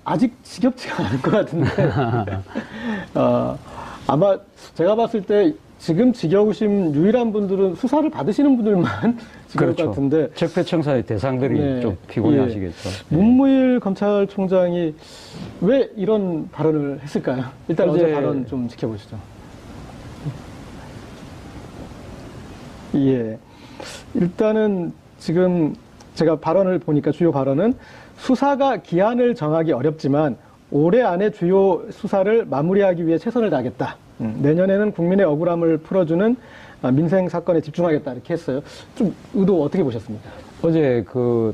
아직 지겹지가 않을 것 같은데, 아마 제가 봤을 때 지금 지겨우신 유일한 분들은 수사를 받으시는 분들만 지겨울 것 그렇죠. 같은데. 적폐청산의 대상들이 네. 좀 피곤해 예. 하시겠죠. 예. 문무일 검찰총장이 왜 이런 발언을 했을까요? 일단 어제 발언 좀 지켜보시죠. 예. 일단은 지금 제가 발언을 보니까 주요 발언은 수사가 기한을 정하기 어렵지만 올해 안에 주요 수사를 마무리하기 위해 최선을 다하겠다. 내년에는 국민의 억울함을 풀어주는 민생 사건에 집중하겠다. 이렇게 했어요. 좀 의도 어떻게 보셨습니까? 어제 그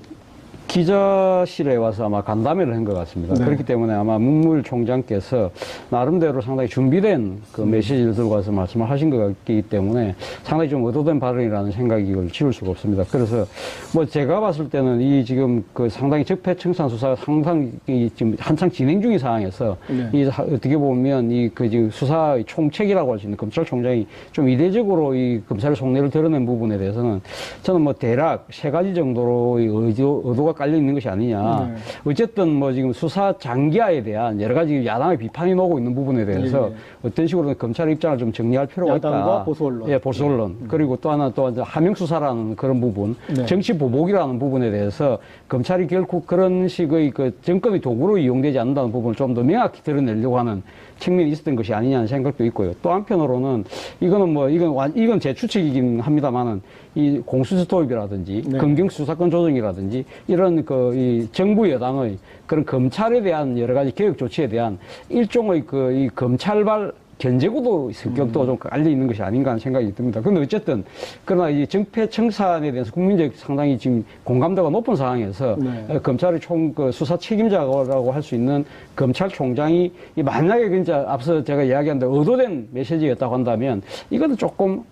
기자실에 와서 아마 간담회를 한 것 같습니다. 네. 그렇기 때문에 아마 문무일 총장께서 나름대로 상당히 준비된 그 메시지를 들고 와서 말씀을 하신 것 같기 때문에 상당히 좀 의도된 발언이라는 생각을 지울 수가 없습니다. 그래서 뭐 제가 봤을 때는 이 지금 그 상당히 적폐청산 수사가 상당히 지금 한창 진행 중인 상황에서 네. 이 어떻게 보면 이 그 지금 수사의 총책이라고 할 수 있는 검찰총장이 좀 이례적으로 이 검찰의 속내를 드러낸 부분에 대해서는 저는 뭐 대략 세 가지 정도로의 의도가 깔려 있는 것이 아니냐. 네. 어쨌든 뭐 지금 수사 장기화에 대한 여러 가지 야당의 비판이 나오고 있는 부분에 대해서 네. 어떤 식으로든 검찰의 입장을 좀 정리할 필요가 있다. 야당과 보수 언론. 예, 보수 언론. 그리고 또 하나 또 하명 수사라는 그런 부분, 네. 정치 보복이라는 부분에 대해서 검찰이 결국 그런 식의 그 정권의 도구로 이용되지 않는다는 부분을 좀 더 명확히 드러내려고 하는 측면이 있었던 것이 아니냐는 생각도 있고요. 또 한편으로는 이거는 뭐 이건 제 추측이긴 합니다만은 이 공수처 도입이라든지 네. 검경 수사권 조정이라든지 이런 그 이 정부 여당의 그런 검찰에 대한 여러 가지 개혁 조치에 대한 일종의 그 이 검찰발 견제구도 성격도 좀 깔려 있는 것이 아닌가 하는 생각이 듭니다. 그런데 어쨌든 그러나 이 정폐청산에 대해서 국민적 상당히 지금 공감도가 높은 상황에서 네. 검찰의 그 수사 책임자라고 할 수 있는 검찰총장이 만약에 진짜 앞서 제가 이야기한 대로 의도된 메시지였다고 한다면 이것은 조금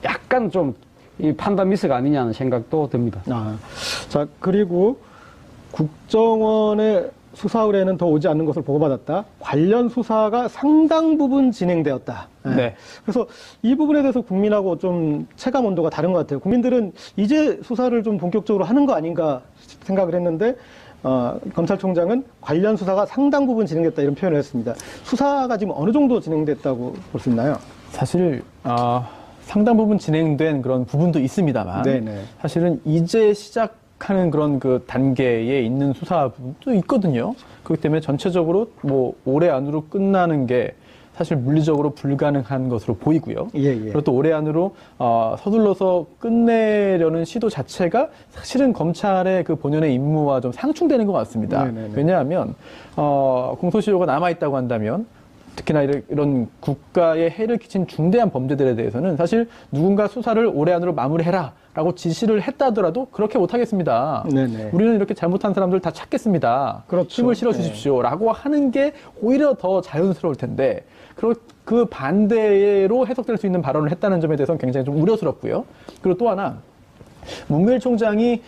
약간 좀 이 판단 미스가 아니냐는 생각도 듭니다. 자, 그리고 국정원의 수사 의뢰는 더 오지 않는 것을 보고받았다. 관련 수사가 상당 부분 진행되었다. 네. 그래서 이 부분에 대해서 국민하고 좀 체감 온도가 다른 것 같아요. 국민들은 이제 수사를 좀 본격적으로 하는 거 아닌가 생각을 했는데, 검찰총장은 관련 수사가 상당 부분 진행됐다 이런 표현을 했습니다. 수사가 지금 어느 정도 진행됐다고 볼 수 있나요? 사실 상당 부분 진행된 그런 부분도 있습니다만 네네. 사실은 이제 시작하는 그런 그 단계에 있는 수사 부분도 있거든요. 그렇기 때문에 전체적으로 뭐 올해 안으로 끝나는 게 사실 물리적으로 불가능한 것으로 보이고요. 예. 그리고 또 올해 안으로 서둘러서 끝내려는 시도 자체가 사실은 검찰의 그 본연의 임무와 좀 상충되는 것 같습니다. 네네네. 왜냐하면 공소시효가 남아 있다고 한다면 특히나 이런 국가에 해를 끼친 중대한 범죄들에 대해서는 사실 누군가 수사를 올해 안으로 마무리해라 라고 지시를 했다더라도 그렇게 못하겠습니다. 네네. 우리는 이렇게 잘못한 사람들 다 찾겠습니다. 그렇죠. 힘을 실어 주십시오 라고 하는 게 오히려 더 자연스러울 텐데 그 반대로 해석될 수 있는 발언을 했다는 점에 대해서는 굉장히 좀 우려스럽고요. 그리고 또 하나 문무일 총장이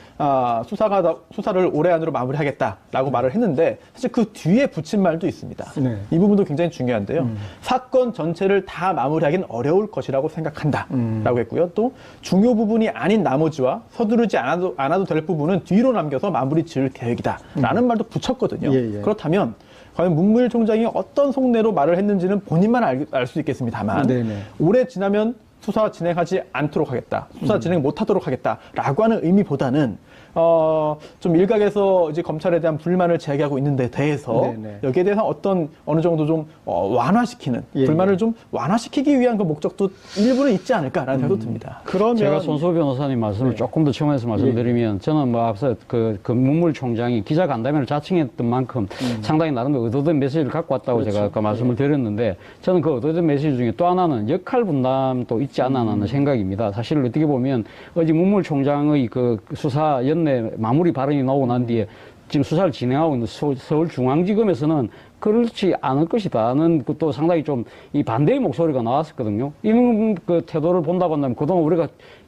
수사를 올해 안으로 마무리하겠다라고 말을 했는데 사실 그 뒤에 붙인 말도 있습니다. 네. 이 부분도 굉장히 중요한데요. 사건 전체를 다 마무리하기는 어려울 것이라고 생각한다라고 했고요. 또 중요 부분이 아닌 나머지와 서두르지 않아도 될 부분은 뒤로 남겨서 마무리 지을 계획이다라는 말도 붙였거든요. 예. 그렇다면 과연 문무일 총장이 어떤 속내로 말을 했는지는 본인만 알 수 있겠습니다만 네네. 올해 지나면 수사 진행하지 않도록 하겠다. 수사 진행 못하도록 하겠다라고 하는 의미보다는 좀 일각에서 이제 검찰에 대한 불만을 제기하고 있는데 대해서 네네. 여기에 대해서 어느 정도 좀 완화시키는 예. 불만을 좀 완화시키기 위한 그 목적도 일부는 있지 않을까라는 생각도 듭니다. 그러면 제가 손소 변호사님 말씀을 조금 더 첨언해서 말씀드리면 저는 뭐 앞서 그 문무일 총장이 기자 간담회를 자청했던 만큼 상당히 나름대로 의도된 메시지를 갖고 왔다고 그렇죠. 제가 아까 말씀을 드렸는데 저는 그 의도된 메시지 중에 또 하나는 역할 분담도 있지 않나 하는 생각입니다. 사실 어떻게 보면 어제 문무일 총장의 그 수사 연내 마무리 발언이 나오고 난 뒤에 지금 수사를 진행하고 있는 서울중앙지검에서는 그렇지 않을 것이다는 또 상당히 좀 이 반대의 목소리가 나왔었거든요. 이런 그 태도를 본다고 한다면 그동안 우리가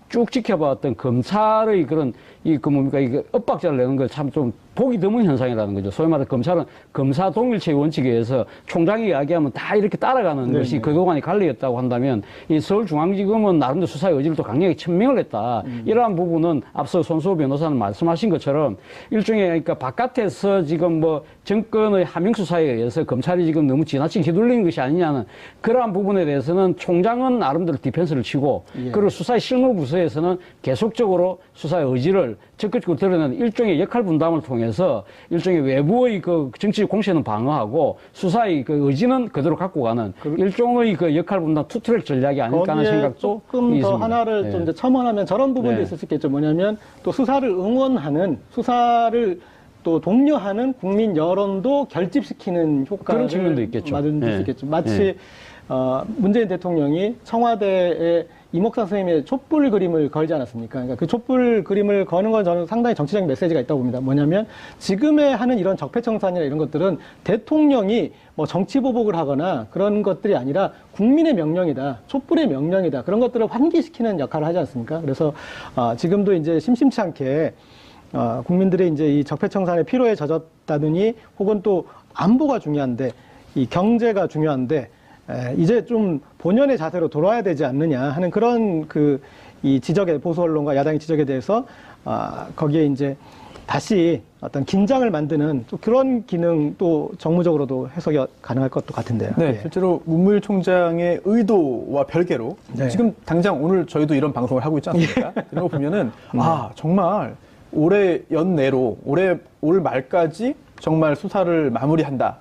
쭉 지켜봤던 검찰의 그런 이게 엇박자를 내는 걸 참 좀 보기 드문 현상이라는 거죠. 소위 말해 검찰은 검사 동일체의 원칙에 의해서 총장이 이야기하면 다 이렇게 따라가는 네네. 것이 그동안의 관리였다고 한다면 이 서울중앙지검은 나름대로 수사의 의지를 또 강력히 천명을 했다. 이러한 부분은 앞서 손수호 변호사는 말씀하신 것처럼 일종의 그러니까 바깥에서 지금 뭐 정권의 하명 수사에 의해서 검찰이 지금 너무 지나치게 휘둘리는 것이 아니냐는 그러한 부분에 대해서는 총장은 나름대로 디펜스를 치고 예. 그리고 수사의 실무 부서에서는 계속적으로 수사의 의지를 적극적으로 드러내는 일종의 역할 분담을 통해서 일종의 외부의 그 정치적 공세는 방어하고 수사의 그 의지는 그대로 갖고 가는 일종의 그 역할 분담 투트랙 전략이 아닐까 하는 거기에 생각도 조금 더 있습니다. 하나를 예. 좀 이제 첨언하면 저런 부분도 네. 있을 수 있겠죠. 뭐냐면 또 수사를 응원하는 수사를 또 독려하는 국민 여론도 결집시키는 효과를 그런 측면도 있겠죠. 만들 수 예. 있겠죠. 마치 예. 문재인 대통령이 청와대에 이목상 선생님의 촛불 그림을 걸지 않았습니까? 그러니까 그 촛불 그림을 거는 건 저는 상당히 정치적인 메시지가 있다고 봅니다. 뭐냐면 지금에 하는 이런 적폐청산이나 이런 것들은 대통령이 뭐 정치 보복을 하거나 그런 것들이 아니라 국민의 명령이다. 촛불의 명령이다. 그런 것들을 환기시키는 역할을 하지 않습니까? 그래서 지금도 이제 심심치 않게 국민들의 이제 이 적폐청산의 피로에 젖었다느니 혹은 또 안보가 중요한데 이 경제가 중요한데 이제 좀 본연의 자세로 돌아야 되지 않느냐 하는 그런 이 지적에 보수 언론과 야당의 지적에 대해서 거기에 이제 다시 어떤 긴장을 만드는 또 그런 기능도 정무적으로도 해석이 가능할 것도 같은데요. 네, 예. 실제로 문무일 총장의 의도와 별개로 네. 지금 당장 오늘 저희도 이런 방송을 하고 있지 않습니까? 이런 거 보면은 정말 올해 연내로 올 말까지 정말 수사를 마무리한다.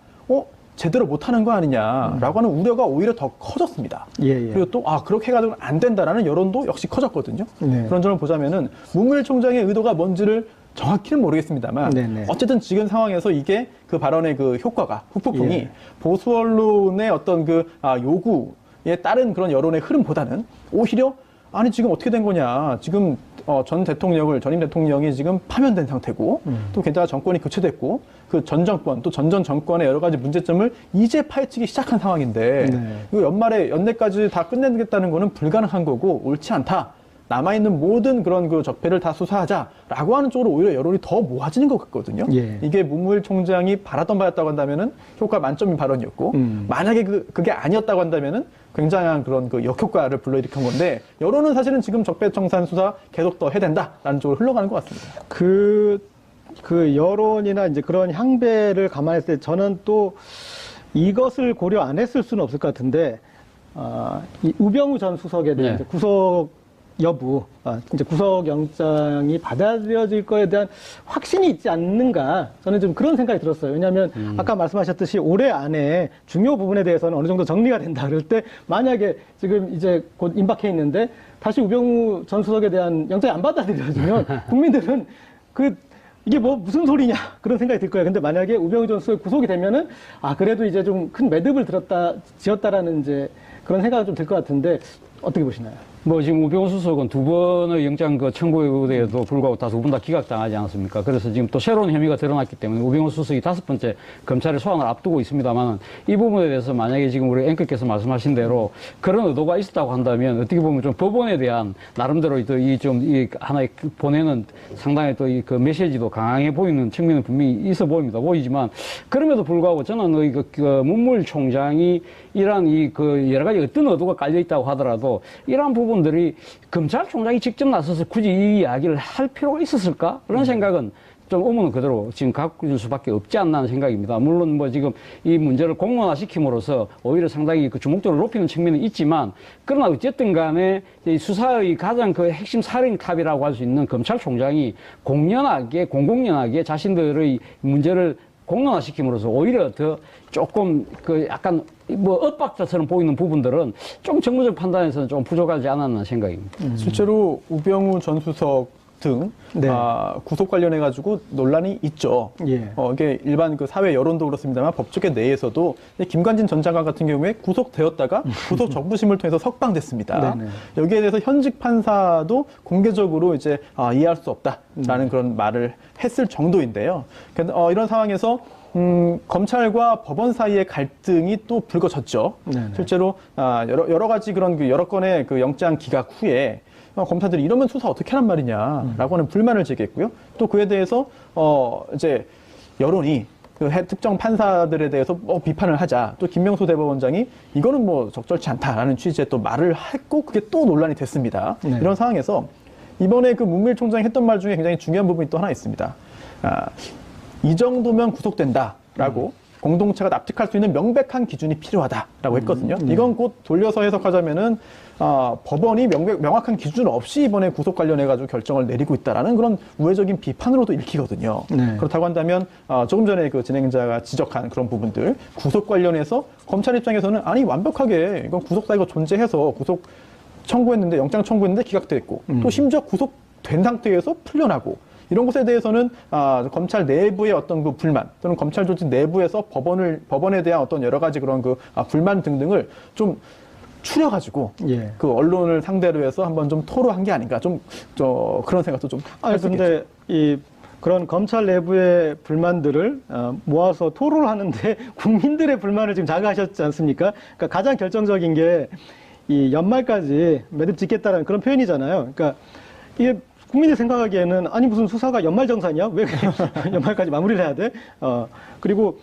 제대로 못하는 거 아니냐라고 하는 우려가 오히려 더 커졌습니다. 예. 그리고 또 그렇게 해가지고는 안 된다라는 여론도 역시 커졌거든요. 네. 그런 점을 보자면은 문무일 총장의 의도가 뭔지를 정확히는 모르겠습니다만 네네. 어쨌든 지금 상황에서 이게 그 발언의 그 효과가 후폭풍이 예. 보수 언론의 어떤 요구에 따른 그런 여론의 흐름보다는 오히려 아니 지금 어떻게 된 거냐 지금 전임 대통령이 지금 파면된 상태고 또 게다가 정권이 교체됐고 그 전 정권 또 전전 정권의 여러 가지 문제점을 이제 파헤치기 시작한 상황인데 네. 이거 연내까지 다 끝내겠다는 거는 불가능한 거고 옳지 않다. 남아있는 모든 그런 그 적폐를 다 수사하자라고 하는 쪽으로 오히려 여론이 더 모아지는 것 같거든요. 예. 이게 문무일 총장이 바랐던 바였다고 한다면은 효과 만점인 발언이었고 만약에 그게 아니었다고 한다면은 굉장한 그런 그 역효과를 불러일으킨 건데 여론은 사실은 지금 적폐청산 수사 계속 더 해야 된다라는 쪽으로 흘러가는 것 같습니다. 그 여론이나 이제 그런 향배를 감안했을 때 저는 또 이것을 고려 안 했을 수는 없을 것 같은데, 이 우병우 전 수석에 대한 네. 이제 구속 여부, 이제 구속영장이 받아들여질 거에 대한 확신이 있지 않는가, 저는 좀 그런 생각이 들었어요. 왜냐하면 아까 말씀하셨듯이 올해 안에 중요 부분에 대해서는 어느 정도 정리가 된다. 그럴 때 만약에 지금 이제 곧 임박해 있는데 다시 우병우 전 수석에 대한 영장이 안 받아들여지면 국민들은 이게 뭐 무슨 소리냐 그런 생각이 들 거예요. 근데 만약에 우병우 전 수석이 구속이 되면은 그래도 이제 좀 큰 매듭을 지었다라는 이제 그런 생각이 좀 들 것 같은데 어떻게 보시나요? 뭐 지금 우병우 수석은 두 번의 영장 청구에도 불구하고 다 두 분 다 기각당하지 않았습니까? 그래서 지금 또 새로운 혐의가 드러났기 때문에 우병우 수석이 5번째 검찰의 소환을 앞두고 있습니다만 이 부분에 대해서 만약에 지금 우리 앵커께서 말씀하신 대로 그런 의도가 있었다고 한다면 어떻게 보면 좀 법원에 대한 나름대로 또 이 하나의 보내는 상당히 또 그 메시지도 강하게 보이는 측면은 분명히 있어 보이지만 그럼에도 불구하고 저는 그 문무일 총장이 이러한 여러 가지 어떤 의도가 깔려 있다고 하더라도 이러한 부분들이 검찰총장이 직접 나서서 굳이 이 이야기를 할 필요가 있었을까? 그런 생각은 좀 의문은 그대로 지금 갖고 있을 수밖에 없지 않나 하는 생각입니다. 물론 뭐 지금 이 문제를 공론화시킴으로써 오히려 상당히 그 주목도를 높이는 측면은 있지만 그러나 어쨌든 간에 이 수사의 가장 그 핵심 살인탑이라고 할 수 있는 검찰총장이 공공연하게 자신들의 문제를 공론화시킴으로써 오히려 더 조금 약간 뭐 엇박자처럼 보이는 부분들은 좀 정무적 판단에서는 좀 부족하지 않았나 생각입니다. 실제로 우병우 전 수석 등 네. 구속 관련해 가지고 논란이 있죠. 예. 이게 일반 그 사회 여론도 그렇습니다만 법조계 내에서도 김관진 전 장관 같은 경우에 구속되었다가 구속 적부심을 통해서 석방됐습니다. 네네. 여기에 대해서 현직 판사도 공개적으로 이제 이해할 수 없다라는 그런 말을 했을 정도인데요. 이런 상황에서 검찰과 법원 사이의 갈등이 또 불거졌죠. 네네. 실제로 여러 가지 그런 여러 건의 그 영장 기각 후에 검사들이 이러면 수사 어떻게 하란 말이냐라고 하는 불만을 제기했고요. 또 그에 대해서 이제 여론이 그 특정 판사들에 대해서 비판을 하자. 또 김명수 대법원장이 이거는 뭐 적절치 않다라는 취지의 또 말을 했고 그게 또 논란이 됐습니다. 네. 이런 상황에서 이번에 그 문무일 총장이 했던 말 중에 굉장히 중요한 부분이 또 하나 있습니다. 이 정도면 구속된다라고 공동체가 납득할 수 있는 명백한 기준이 필요하다라고 했거든요. 이건 곧 돌려서 해석하자면은 법원이 명확한 기준 없이 이번에 구속 관련해가지고 결정을 내리고 있다라는 그런 우회적인 비판으로도 읽히거든요. 네. 그렇다고 한다면 조금 전에 그 진행자가 지적한 그런 부분들 구속 관련해서 검찰 입장에서는 아니 완벽하게 이건 구속 사유가 존재해서 구속 청구했는데 영장 청구했는데 기각됐고 또 심지어 구속된 상태에서 풀려나고 이런 것에 대해서는 검찰 내부의 어떤 그 불만 또는 검찰 조직 내부에서 법원에 대한 어떤 여러 가지 그런 그 불만 등등을 좀 추려가지고 예. 그 언론을 상대로 해서 한번 좀 토로한 게 아닌가 좀 그런 생각도 좀 할 수 있겠죠. 근데 이 그런 검찰 내부의 불만들을 모아서 토론을 하는데 국민들의 불만을 지금 자극하셨지 않습니까? 그러니까 가장 결정적인 게 이 연말까지 매듭 짓겠다는 그런 표현이잖아요. 그러니까 이게 국민이 생각하기에는 아니 무슨 수사가 연말정산이야? 왜 연말까지 마무리를 해야 돼? 그리고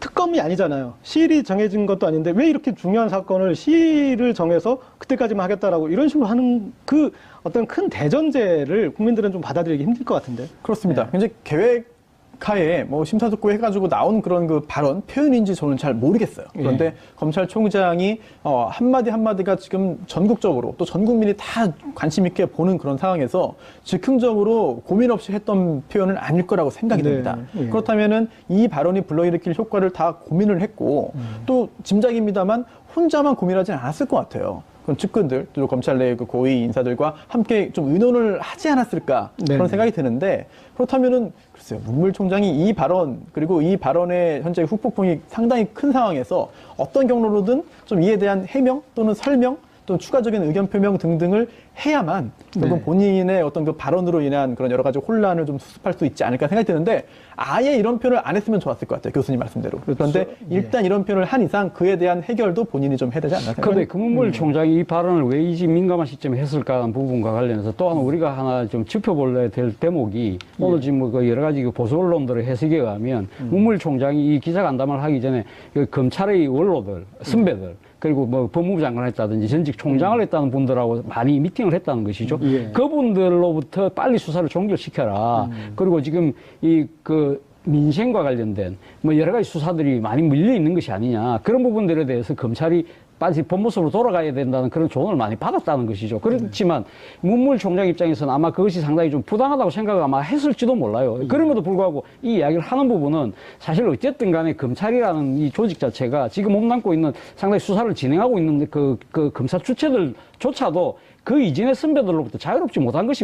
특검이 아니잖아요. 시일이 정해진 것도 아닌데 왜 이렇게 중요한 사건을 시일을 정해서 그때까지만 하겠다라고 이런 식으로 하는 그 어떤 큰 대전제를 국민들은 좀 받아들이기 힘들 것 같은데. 그렇습니다. 이제 계획하에 뭐 심사숙고 해가지고 나온 그런 그 발언 표현인지 저는 잘 모르겠어요. 그런데 검찰총장이 한마디 한마디가 지금 전국적으로 또 전 국민이 다 관심 있게 보는 그런 상황에서 즉흥적으로 고민 없이 했던 표현은 아닐 거라고 생각이 됩니다. 예. 그렇다면은 이 발언이 불러일으킬 효과를 다 고민을 했고 또 짐작입니다만 혼자만 고민하지는 않았을 것 같아요. 그럼 측근들, 또 검찰 내 그 고위 인사들과 함께 좀 의논을 하지 않았을까 그런 생각이 드는데 그렇다면은 글쎄요, 문무일 총장이 이 발언 그리고 이 발언의 현재 후폭풍이 상당히 큰 상황에서 어떤 경로로든 좀 이에 대한 해명 또는 설명 또 추가적인 의견 표명 등등을 해야만 결국 본인의 어떤 그 발언으로 인한 그런 여러 가지 혼란을 좀 수습할 수 있지 않을까 생각이 드는데 아예 이런 표현을 안 했으면 좋았을 것 같아요. 교수님 말씀대로. 그런데 일단 이런 표현을 한 이상 그에 대한 해결도 본인이 좀 해야 되지 않나 생각합니다. 그런데 문무일 총장이 이 발언을 왜 이 민감한 시점에 했을까 하는 부분과 관련해서 또한 우리가 하나 좀 짚어볼래야 될 대목이 오늘 지금 뭐 여러 가지 그 보수 언론들의 해석에 의하면 문무일 총장이 이 기자간담회를 하기 전에 그 검찰의 원로들, 선배들 그리고 뭐 법무부 장관을 했다든지 전직 총장을 했다는 분들하고 많이 미팅을 했다는 것이죠. 그분들로부터 빨리 수사를 종결시켜라. 그리고 지금 민생과 관련된 뭐 여러 가지 수사들이 많이 밀려 있는 것이 아니냐. 그런 부분들에 대해서 검찰이 빨리 본모습으로 돌아가야 된다는 그런 조언을 많이 받았다는 것이죠. 그렇지만 문무일 총장 입장에서는 아마 그것이 상당히 좀 부당하다고 생각을 아마 했을지도 몰라요. 그럼에도 불구하고 이 이야기를 하는 부분은 사실 어쨌든 간에 검찰이라는 이 조직 자체가 지금 몸담고 있는 상당히 수사를 진행하고 있는 그 검사 주체들조차도 그 이전의 선배들로부터 자유롭지 못한 것이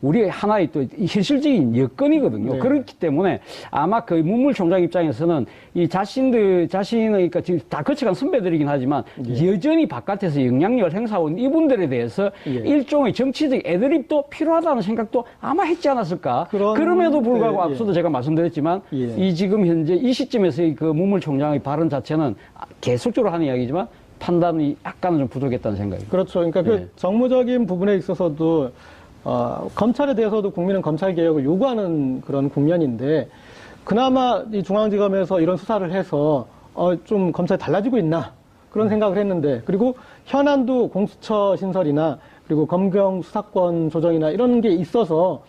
우리의 하나의 또 현실적인 여건이거든요. 그렇기 때문에 아마 그 문무일 총장 입장에서는 이 자신의, 그러니까 지금 다 거쳐간 선배들이긴 하지만 여전히 바깥에서 영향력을 행사하고 있는 이분들에 대해서 일종의 정치적 애드립도 필요하다는 생각도 아마 했지 않았을까. 그럼에도 불구하고 앞서도 제가 말씀드렸지만 이 지금 현재 이 시점에서의 그 문무일 총장의 발언 자체는 계속적으로 하는 이야기지만 판단이 약간은 좀 부족했다는 생각입니다. 그렇죠. 그러니까 그 정무적인 부분에 있어서도 검찰에 대해서도 국민은 검찰 개혁을 요구하는 그런 국면인데 그나마 이 중앙지검에서 이런 수사를 해서 좀 검찰이 달라지고 있나 그런 생각을 했는데 그리고 현안도 공수처 신설이나 그리고 검경 수사권 조정이나 이런 게 있어서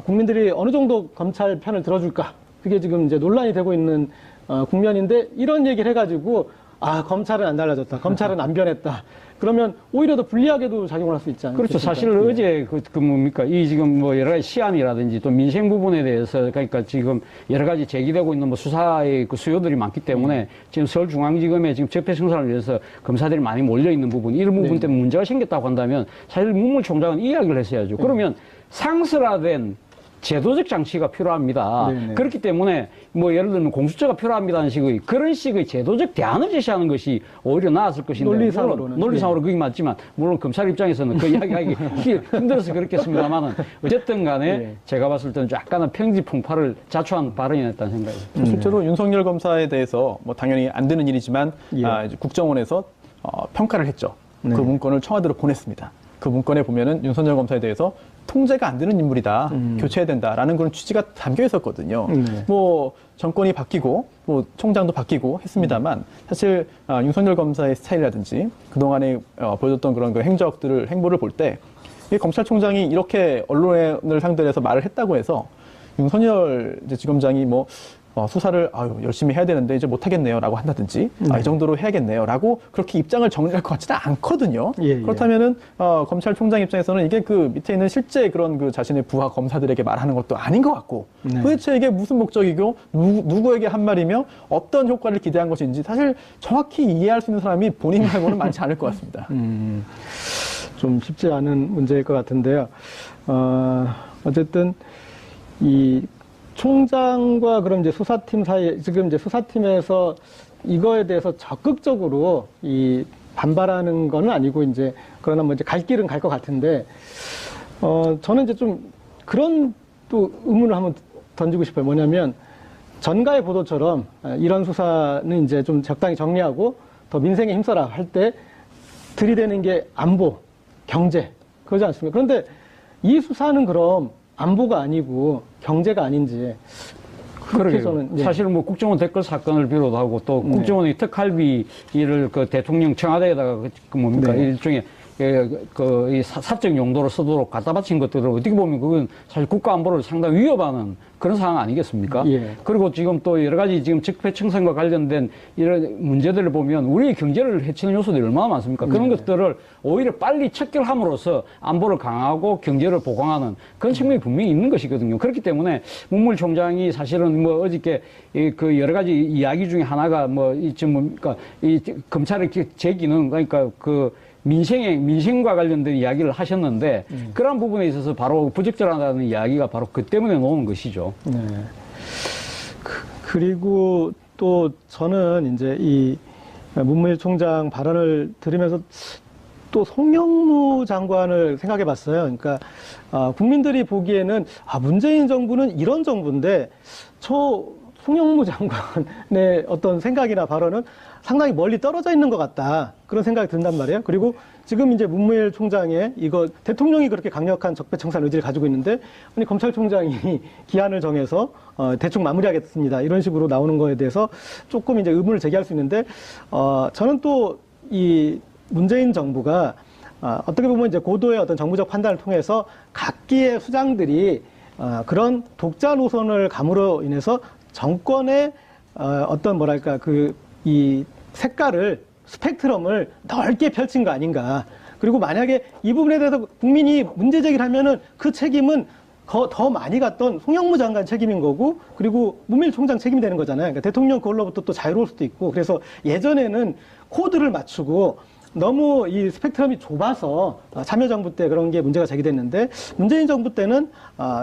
국민들이 어느 정도 검찰 편을 들어줄까 그게 지금 이제 논란이 되고 있는 국면인데 이런 얘기를 해가지고 검찰은 안 달라졌다. 검찰은 안 변했다. 그러면 오히려 더 불리하게도 작용을 할 수 있지 않습니까? 그렇죠. 사실 어제 이 지금 뭐 여러 가지 시안이라든지 또 민생 부분에 대해서 그러니까 지금 여러 가지 제기되고 있는 뭐 수사의 그 수요들이 많기 때문에 지금 서울중앙지검에 지금 적폐 청산을 위해서 검사들이 많이 몰려 있는 부분 이런 부분 때문에 문제가 생겼다고 한다면 사실 문무일 총장은 이야기를 했어야죠. 그러면 상설화된 제도적 장치가 필요합니다. 그렇기 때문에 뭐 예를 들면 공수처가 필요합니다는 식의 그런 식의 제도적 대안을 제시하는 것이 오히려 나았을 것인데 논리상으로 그게 맞지만 물론 검찰 입장에서는 그 이야기하기 힘들어서 그렇겠습니다만은 어쨌든 간에 제가 봤을 때는 약간은 평지 풍파를 자초한 발언이었다는 생각이에요. 실제로 윤석열 검사에 대해서 뭐 당연히 안 되는 일이지만 이제 국정원에서 평가를 했죠. 그 문건을 청와대로 보냈습니다. 그 문건에 보면은 윤석열 검사에 대해서 통제가 안 되는 인물이다, 교체해야 된다라는 그런 취지가 담겨 있었거든요. 뭐 정권이 바뀌고 뭐 총장도 바뀌고 했습니다만 사실 윤석열 검사의 스타일이라든지 그 동안에 보여줬던 그런 그 행보를 볼 때 이 검찰총장이 이렇게 언론을 상대로 해서 말을 했다고 해서 윤석열 이제 지검장이 뭐 수사를 열심히 해야 되는데 이제 못하겠네요라고 한다든지 이 정도로 해야겠네요라고 그렇게 입장을 정리할 것 같지는 않거든요. 예. 그렇다면은 검찰총장 입장에서는 이게 그 밑에 있는 실제 그런 그 자신의 부하 검사들에게 말하는 것도 아닌 것 같고 네. 도대체 이게 무슨 목적이고 누구에게 한 말이며 어떤 효과를 기대한 것인지 사실 정확히 이해할 수 있는 사람이 본인 말고는 많지 않을 것 같습니다. 좀 쉽지 않은 문제일 것 같은데요. 어쨌든 이 총장과 그럼 이제 수사팀 사이에 지금 이제 수사팀에서 이거에 대해서 적극적으로 이 반발하는 건 아니고 이제 그러나 뭐 이제 갈 길은 갈 것 같은데 저는 이제 좀 그런 또 의문을 한번 던지고 싶어요. 뭐냐면 전가의 보도처럼 이런 수사는 이제 좀 적당히 정리하고 더 민생에 힘써라 할 때 들이대는 게 안보, 경제 그러지 않습니까? 그런데 이 수사는 그럼 안보가 아니고 경제가 아닌지 그렇게 저는 사실 뭐 국정원 댓글 사건을 비롯하고 또 국정원의 특활비를 그 대통령 청와대에다가 그 뭡니까 일종의 이 사적 용도로 쓰도록 갖다 바친 것들을 어떻게 보면 그건 사실 국가 안보를 상당히 위협하는 그런 상황 아니겠습니까? 예. 그리고 지금 또 여러 가지 지금 적폐청산과 관련된 이런 문제들을 보면 우리의 경제를 해치는 요소들이 얼마나 많습니까? 그런 것들을 오히려 빨리 척결함으로써 안보를 강화하고 경제를 보강하는 그런 측면이 분명히 있는 것이거든요. 그렇기 때문에 문무일 총장이 사실은 뭐 어저께 그 여러 가지 이야기 중에 하나가 뭐 이쯤 뭡니까 이 검찰의 재기능 그러니까 그 민생과 관련된 이야기를 하셨는데 그런 부분에 있어서 바로 부적절하다는 이야기가 바로 그 때문에 나오는 것이죠. 네. 그리고 또 저는 이제 이 문무일 총장 발언을 들으면서 또 송영무 장관을 생각해 봤어요. 그러니까 국민들이 보기에는 문재인 정부는 이런 정부인데 저 송영무 장관의 어떤 생각이나 발언은 상당히 멀리 떨어져 있는 것 같다. 그런 생각이 든단 말이에요. 그리고 지금 이제 문무일 총장의 이거 대통령이 그렇게 강력한 적폐청산 의지를 가지고 있는데 아니 검찰총장이 기한을 정해서 대충 마무리하겠습니다. 이런 식으로 나오는 거에 대해서 조금 이제 의문을 제기할 수 있는데 저는 또 이 문재인 정부가 어떻게 보면 이제 고도의 어떤 정부적 판단을 통해서 각기의 수장들이 그런 독자 노선을 감으로 인해서 정권의 어떤 뭐랄까 이 색깔을 스펙트럼을 넓게 펼친 거 아닌가. 그리고 만약에 이 부분에 대해서 국민이 문제 제기를 하면은 그 책임은 더 많이 갔던 송영무 장관 책임인 거고 그리고 문무일 총장 책임이 되는 거잖아요. 그러니까 대통령 그걸로부터 또 자유로울 수도 있고 그래서 예전에는 코드를 맞추고 너무 이 스펙트럼이 좁아서 참여정부 때 그런 게 문제가 제기됐는데 문재인 정부 때는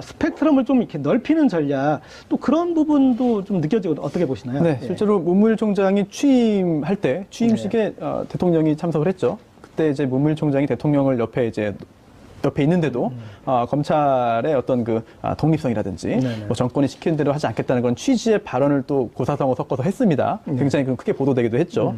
스펙트럼을 좀 이렇게 넓히는 전략 또 그런 부분도 좀 느껴지고 어떻게 보시나요? 네, 실제로 문무일 총장이 취임할 때 취임식에 대통령이 참석을 했죠. 그때 이제 문무일 총장이 대통령을 옆에 있는데도 검찰의 어떤 그 독립성이라든지 뭐 정권이 시키는 대로 하지 않겠다는 그런 취지의 발언을 또 고사성어 섞어서 했습니다. 굉장히 크게 보도되기도 했죠.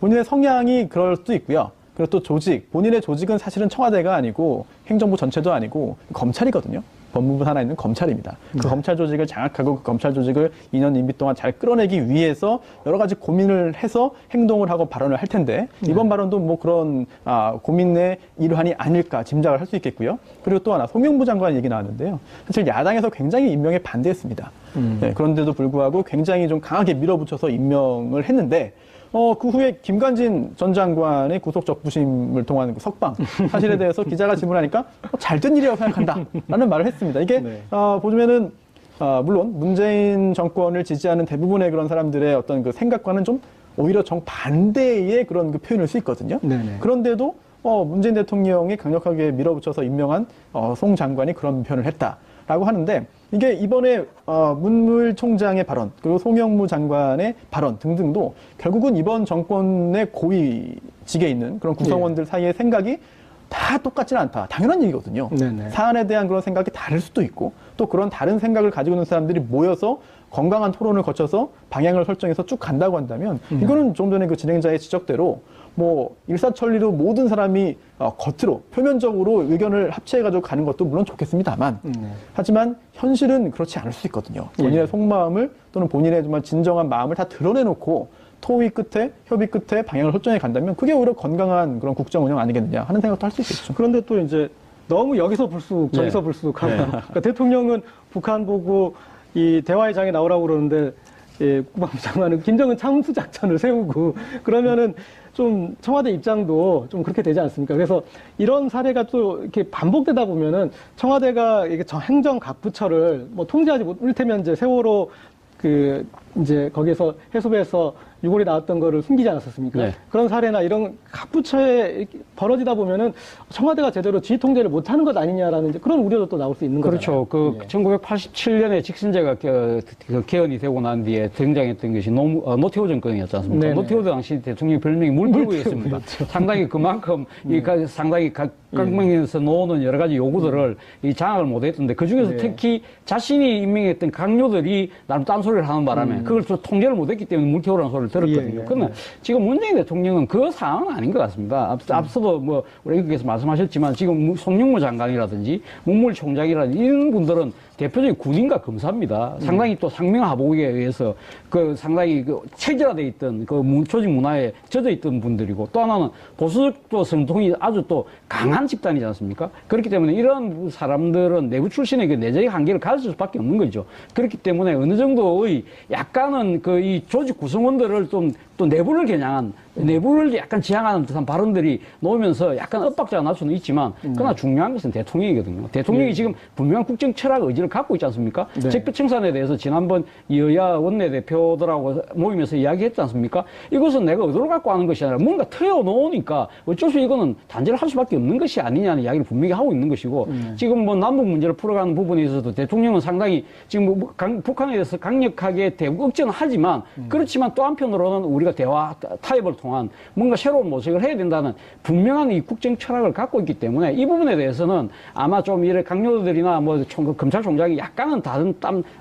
본인의 성향이 그럴 수도 있고요. 그리고 또 본인의 조직은 사실은 청와대가 아니고 행정부 전체도 아니고 검찰이거든요. 법무부 산하에 있는 검찰입니다. 그 검찰 조직을 장악하고 그 검찰 조직을 2년 임기 동안 잘 끌어내기 위해서 여러 가지 고민을 해서 행동을 하고 발언을 할 텐데 이번 발언도 뭐 그런 고민의 일환이 아닐까 짐작을 할 수 있겠고요. 그리고 또 하나 송영무 장관 얘기 나왔는데요. 사실 야당에서 굉장히 임명에 반대했습니다. 네, 그런데도 불구하고 굉장히 좀 강하게 밀어붙여서 임명을 했는데 그 후에 김관진 전 장관의 구속 적부심을 통한 석방 사실에 대해서 기자가 질문하니까 잘된 일이라고 생각한다라는 말을 했습니다. 이게 보면은 물론 문재인 정권을 지지하는 대부분의 그런 사람들의 어떤 그 생각과는 좀 오히려 정반대의 그런 그 표현일 수 있거든요. 네네. 그런데도 문재인 대통령이 강력하게 밀어붙여서 임명한 송 장관이 그런 표현을 했다라고 하는데 이게 이번에 문무일 총장의 발언 그리고 송영무 장관의 발언 등등도 결국은 이번 정권의 고위직에 있는 그런 구성원들 사이의 생각이 다 똑같지는 않다. 당연한 얘기거든요. 네네. 사안에 대한 그런 생각이 다를 수도 있고 또 그런 다른 생각을 가지고 있는 사람들이 모여서 건강한 토론을 거쳐서 방향을 설정해서 쭉 간다고 한다면 이거는 좀 전에 그 진행자의 지적대로 뭐 일사천리로 모든 사람이 겉으로 표면적으로 의견을 합치해가지고 가는 것도 물론 좋겠습니다만 하지만 현실은 그렇지 않을 수 있거든요. 본인의 속마음을 또는 본인의 정말 진정한 마음을 다 드러내놓고 토의 끝에 협의 끝에 방향을 설정해 간다면 그게 오히려 건강한 그런 국정 운영 아니겠느냐 하는 생각도 할 수 있겠죠. 그런데 또 이제 너무 여기서 불쑥 저기서 불쑥 하고 그러니까 대통령은 북한 보고 이 대화의 장에 나오라고 그러는데 예, 국방부 장관은 김정은 참수 작전을 세우고 그러면은 좀 청와대 입장도 좀 그렇게 되지 않습니까? 그래서 이런 사례가 또 이렇게 반복되다 보면은 청와대가 이게 행정 각 부처를 뭐 통제하지 못하면 이제 세월호 그 이제 거기에서 해수부에서 유골이 나왔던 거를 숨기지 않았었습니까? 네. 그런 사례나 이런 각 부처에 이렇게 벌어지다 보면은 청와대가 제대로 지휘 통제를 못하는 것 아니냐라는 이제 그런 우려도 또 나올 수 있는 거죠. 그렇죠. 그 1987년에 직선제가 개헌이 되고 난 뒤에 등장했던 것이 노태우 정권이었지 않습니까? 네네. 노태우 당시 대통령 별명이 물태우였습니다. 상당히 그만큼 상당히 각방에서 놓는 여러 가지 요구들을 이 장악을 못했던데 그 중에서 네. 특히 자신이 임명했던 강요들이 나름 딴소리를 하는 바람에 그걸 또 통제를 못했기 때문에 물태우라는 소리를 들었거든요. 예. 그러나 지금 문재인 대통령은 그 상황은 아닌 것 같습니다. 앞서도 뭐 우리 의원께서 말씀하셨지만 지금 송영무 장관이라든지 문물총장이라든지 이런 분들은 대표적인 군인과 검사입니다. 상당히 또 상명하복에 의해서 그 상당히 그 체질화되어 있던 그 조직 문화에 젖어 있던 분들이고 또 하나는 보수적 성통이 아주 또 강한 집단이지 않습니까? 그렇기 때문에 이런 사람들은 내부 출신의 그 내재의 한계를 가질 수밖에 없는 거죠. 그렇기 때문에 어느 정도의 약간은 그 이 조직 구성원들을 좀 또 내부를 겨냥한 내부를 약간 지향하는 듯한 발언들이 나오면서 약간 엇박자가 날 수는 있지만 그러나 중요한 것은 대통령이거든요. 대통령이 지금 분명한 국정 철학 의지를 갖고 있지 않습니까? 네. 적폐청산에 대해서 지난번 여야 원내대표들하고 모이면서 이야기했지 않습니까? 이것은 내가 의도를 갖고 하는 것이 아니라 뭔가 틀어놓으니까 어쩔 수 이거는 단죄를 할 수밖에 없는 것이 아니냐는 이야기를 분명히 하고 있는 것이고 지금 뭐 남북 문제를 풀어가는 부분에 있어서도 대통령은 상당히 지금 북한에 대해서 강력하게 대북 억제는 하지만 그렇지만 또 한편으로는 우리가 대화 타협을 통한 뭔가 새로운 모색을 해야 된다는 분명한 이 국정 철학을 갖고 있기 때문에 이 부분에 대해서는 아마 좀 이런 강요들이나 뭐 검찰총장이 약간은 다른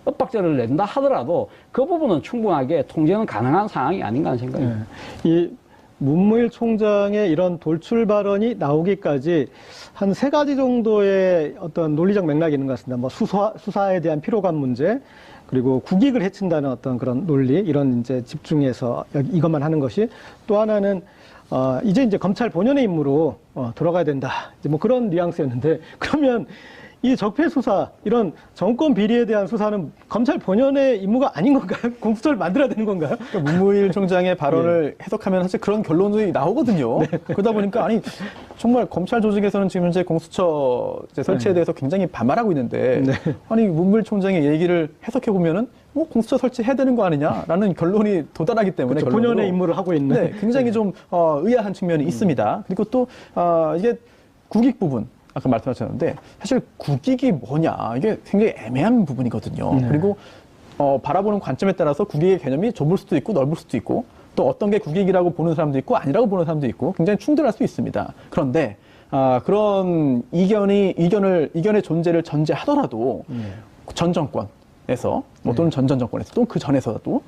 엇박자를 낸다 하더라도 그 부분은 충분하게 통제는 가능한 상황이 아닌가 하는 생각입니다. 이 문무일 총장의 이런 돌출 발언이 나오기까지 한 3가지 정도의 어떤 논리적 맥락이 있는 것 같습니다. 뭐 수사에 대한 피로감 문제, 그리고 국익을 해친다는 어떤 그런 논리, 이런 이제 집중해서 이것만 하는 것이, 또 하나는 이제 검찰 본연의 임무로 돌아가야 된다. 이제 뭐 그런 뉘앙스였는데, 그러면 이 적폐 수사, 이런 정권 비리에 대한 수사는 검찰 본연의 임무가 아닌 건가요? 공수처를 만들어야 되는 건가요? 그러니까 문무일 총장의 발언을 해석하면 사실 그런 결론이 나오거든요. 그러다 보니까 아니 정말 검찰 조직에서는 지금 현재 공수처 설치에 대해서 굉장히 반발하고 있는데 아니 문무일 총장의 얘기를 해석해 보면은 공수처 설치해야 되는 거 아니냐라는 결론이 도달하기 때문에 그렇죠. 본연의 임무를 하고 있는. 굉장히 좀 의아한 측면이 있습니다. 그리고 또 이게 국익 부분. 아까 말씀하셨는데 사실 국익이 뭐냐 이게 굉장히 애매한 부분이거든요. 그리고 바라보는 관점에 따라서 국익의 개념이 좁을 수도 있고 넓을 수도 있고 또 어떤 게 국익이라고 보는 사람도 있고 아니라고 보는 사람도 있고 굉장히 충돌할 수 있습니다. 그런데 그런 이견의 존재를 전제하더라도 전 정권에서 또는 전 정권에서 또 그 전에서도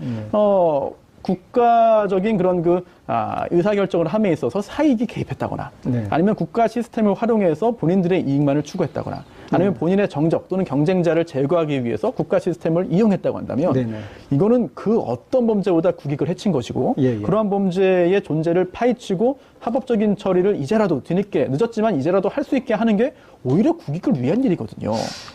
국가적인 그런 의사결정을 함에 있어서 사익이 개입했다거나 아니면 국가 시스템을 활용해서 본인들의 이익만을 추구했다거나 아니면 본인의 정적 또는 경쟁자를 제거하기 위해서 국가 시스템을 이용했다고 한다면 이거는 그 어떤 범죄보다 국익을 해친 것이고 그러한 범죄의 존재를 파헤치고 합법적인 처리를 이제라도 뒤늦게 늦었지만 이제라도 할 수 있게 하는 게 오히려 국익을 위한 일이거든요.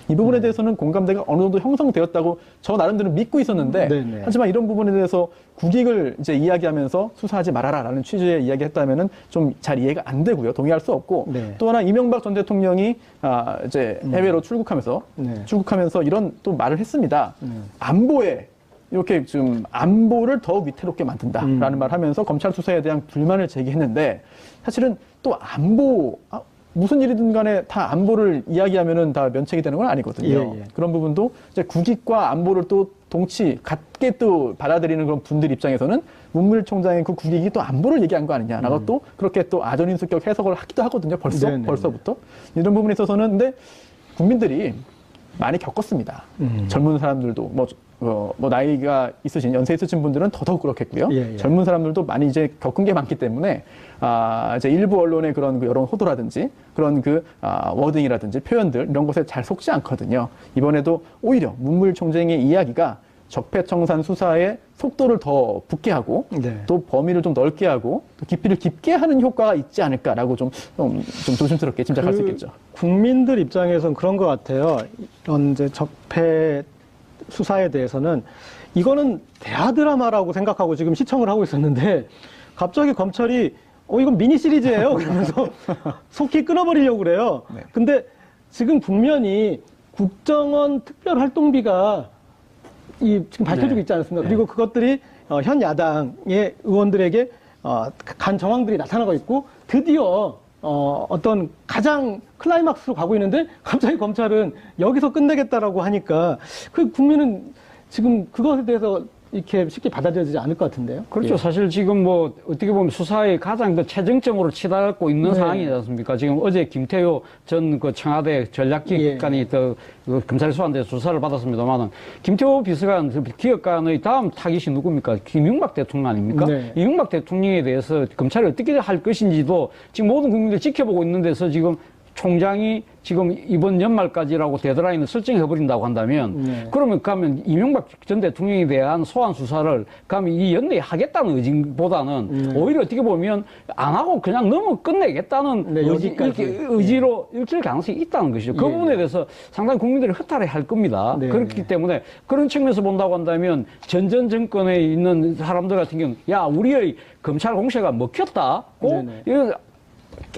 이 부분에 대해서는 공감대가 어느 정도 형성되었다고 저 나름대로 믿고 있었는데 하지만 이런 부분에 대해서 국익을 이제 이야기하면서 수사하지 말아라라는 취지의 이야기했다면은 좀 잘 이해가 안 되고요. 동의할 수 없고 또 하나 이명박 전 대통령이 이제 해외로 출국하면서 이런 또 말을 했습니다. 안보에 이렇게 좀 안보를 더 위태롭게 만든다라는 말을 하면서 검찰 수사에 대한 불만을 제기했는데 사실은 또 안보 무슨 일이든 간에 다 안보를 이야기하면은 다 면책이 되는 건 아니거든요. 그런 부분도 이제 국익과 안보를 또 동치 같게 또 받아들이는 그런 분들 입장에서는 문무일 총장의 그 국익이 또 안보를 얘기한 거 아니냐라고 또 그렇게 또 아전인수격 해석을 하기도 하거든요. 벌써부터 이런 부분에 있어서는 근데 국민들이 많이 겪었습니다. 젊은 사람들도 뭐 나이가 있으신 연세 있으신 분들은 더더욱 그렇겠고요. 예, 예. 젊은 사람들도 많이 이제 겪은 게 많기 때문에 이제 일부 언론의 그런 그 여론 호도라든지 그런 워딩이라든지 표현들 이런 것에 잘 속지 않거든요. 이번에도 오히려 문무일 총장의 이야기가 적폐청산 수사의 속도를 더 붙게 하고 네. 또 범위를 좀 넓게 하고 또 깊이를 깊게 하는 효과가 있지 않을까라고 좀 조심스럽게 짐작할 수 있겠죠. 국민들 입장에선 그런 것 같아요. 이런 이제 적폐 수사에 대해서는 이거는 대하 드라마라고 생각하고 지금 시청을 하고 있었는데 갑자기 검찰이 이건 미니 시리즈예요. 그러면서 속히 끊어버리려고 그래요. 네. 근데 지금 국면이 국정원 특별활동비가 지금 밝혀지고 네. 있지 않습니까? 네. 그리고 그것들이 현 야당의 의원들에게 간 정황들이 나타나고 있고 드디어 어떤 가장 클라이막스로 가고 있는데 갑자기 검찰은 여기서 끝내겠다라고 하니까 그 국민은 지금 그것에 대해서 이렇게 쉽게 받아들여지지 않을 것 같은데요. 그렇죠. 예. 사실 지금 뭐 어떻게 보면 수사의 가장 그 최정점으로 치닫고 있는 네. 상황이지 않습니까? 지금 어제 김태효 전 그 청와대 전략기획관이 또 그 검찰 수사한테 조사를 받았습니다만은 김태효 비서관 그 기획관의 다음 타깃이 누굽니까? 김용박 대통령 아닙니까? 네. 이명박 대통령에 대해서 검찰이 어떻게 할 것인지도 지금 모든 국민들이 지켜보고 있는 데서 지금 총장이 지금 이번 연말까지라고 데드라인을 설정해버린다고 한다면, 네. 그러면 가면 이명박 전 대통령에 대한 소환 수사를 가면 이 연내에 하겠다는 의지보다는 오히려 어떻게 보면 안 하고 그냥 너무 끝내겠다는 네, 여기까지. 의지로 읽힐 가능성이 있다는 것이죠. 그 예. 부분에 대해서 상당히 국민들이 허탈해 할 겁니다. 네. 그렇기 때문에 그런 측면에서 본다고 한다면 전 정권에 있는 사람들 같은 경우는 야, 우리의 검찰 공세가 먹혔다고 네네. 이거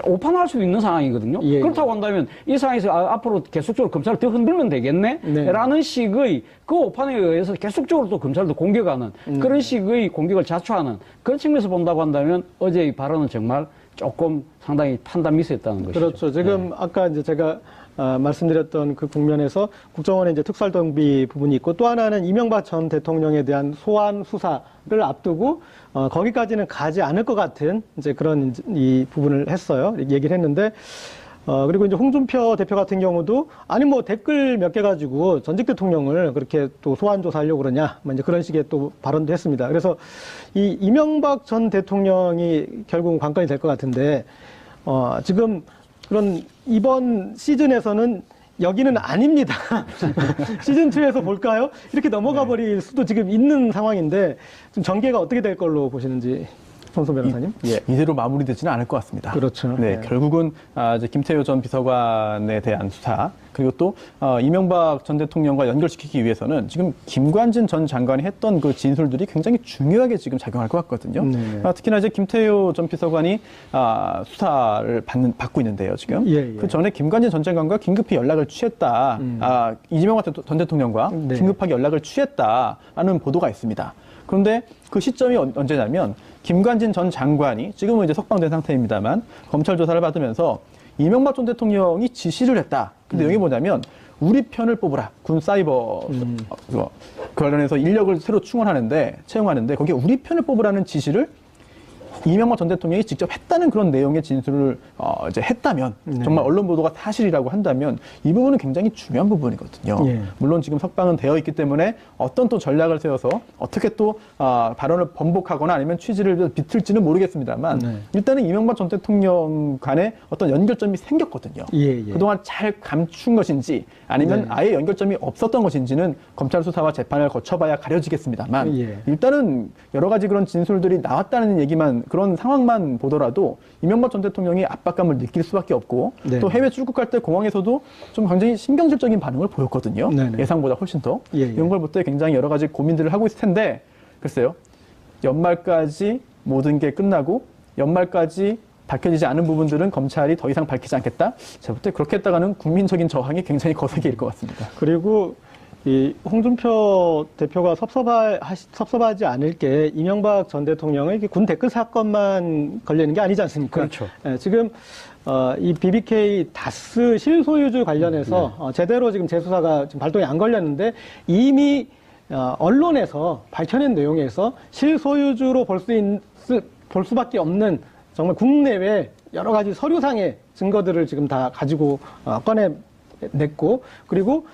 오판할 수도 있는 상황이거든요. 예, 그렇다고 한다면 이 상황에서 앞으로 계속적으로 검찰을 더 흔들면 되겠네? 네. 라는 식의 그 오판에 의해서 계속적으로 또 검찰도 공격하는 그런 식의 공격을 자초하는 그런 측면에서 본다고 한다면 어제의 발언은 정말 조금 상당히 판단 미스였다는 것이죠. 그렇죠. 지금 아까 이제 제가 말씀드렸던 그 국면에서 국정원의 이제 특수활동비 부분이 있고 또 하나는 이명박 전 대통령에 대한 소환 수사를 앞두고 거기까지는 가지 않을 것 같은 이제 그런 이 부분을 했어요. 얘기를 했는데 그리고 이제 홍준표 대표 같은 경우도 아니 뭐 댓글 몇 개 가지고 전직 대통령을 그렇게 또 소환 조사하려고 그러냐 뭐 이제 그런 식의 또 발언도 했습니다. 그래서 이 이명박 전 대통령이 결국은 관건이 될 것 같은데 지금 그런 이번 시즌에서는 여기는 아닙니다. 시즌2에서 볼까요? 이렇게 넘어가 버릴 수도 지금 있는 상황인데 좀 전개가 어떻게 될 걸로 보시는지 손소 변호사님? 이대로 마무리되지는 않을 것 같습니다. 그렇죠. 네, 네. 결국은 이제 김태효 전 비서관에 대한 수사 그리고 또 이명박 전 대통령과 연결시키기 위해서는 지금 김관진 전 장관이 했던 그 진술들이 굉장히 중요하게 지금 작용할 것 같거든요. 네. 특히나 이제 김태효 전 비서관이 수사를 받고 있는데요, 지금. 예, 예. 그 전에 김관진 전 장관과 긴급히 연락을 취했다. 이재명 전 대통령과 네. 긴급하게 연락을 취했다라는 보도가 있습니다. 그런데 그 시점이 언제냐면 김관진 전 장관이 지금은 이제 석방된 상태입니다만 검찰 조사를 받으면서 이명박 전 대통령이 지시를 했다. 근데 여기 뭐냐면 우리 편을 뽑으라. 군 사이버 그 관련해서 인력을 새로 채용하는데 거기에 우리 편을 뽑으라는 지시를 이명박 전 대통령이 직접 했다는 그런 내용의 진술을 이제 했다면 정말 언론 보도가 사실이라고 한다면 이 부분은 굉장히 중요한 부분이거든요. 예. 물론 지금 석방은 되어 있기 때문에 어떤 또 전략을 세워서 어떻게 또 발언을 번복하거나 아니면 취지를 비틀지는 모르겠습니다만 네. 일단은 이명박 전 대통령 간에 어떤 연결점이 생겼거든요. 예, 예. 그동안 잘 감춘 것인지 아니면 네. 아예 연결점이 없었던 것인지는 검찰 수사와 재판을 거쳐봐야 가려지겠습니다만 예. 일단은 여러 가지 그런 진술들이 나왔다는 얘기만 그런 상황만 보더라도 이명박 전 대통령이 압박감을 느낄 수밖에 없고 네. 또 해외 출국할 때 공항에서도 좀 굉장히 신경질적인 반응을 보였거든요. 네네. 예상보다 훨씬 더. 예, 예. 이런 걸 볼 때 굉장히 여러 가지 고민들을 하고 있을 텐데 글쎄요. 연말까지 모든 게 끝나고 연말까지 밝혀지지 않은 부분들은 검찰이 더 이상 밝히지 않겠다. 제가 볼 때 그렇게 했다가는 국민적인 저항이 굉장히 거세게 일 것 같습니다. 그리고 이 홍준표 대표가 섭섭하지 않을 게 이명박 전 대통령의 군 댓글 사건만 걸리는 게 아니지 않습니까? 그렇죠. 예, 지금 이 BBK 다스 실소유주 관련해서 제대로 지금 재수사가 지금 발동이 안 걸렸는데 이미 언론에서 밝혀낸 내용에서 실소유주로 볼 수밖에 없는 정말 국내외 여러 가지 서류상의 증거들을 지금 다 가지고 꺼내냈고 그리고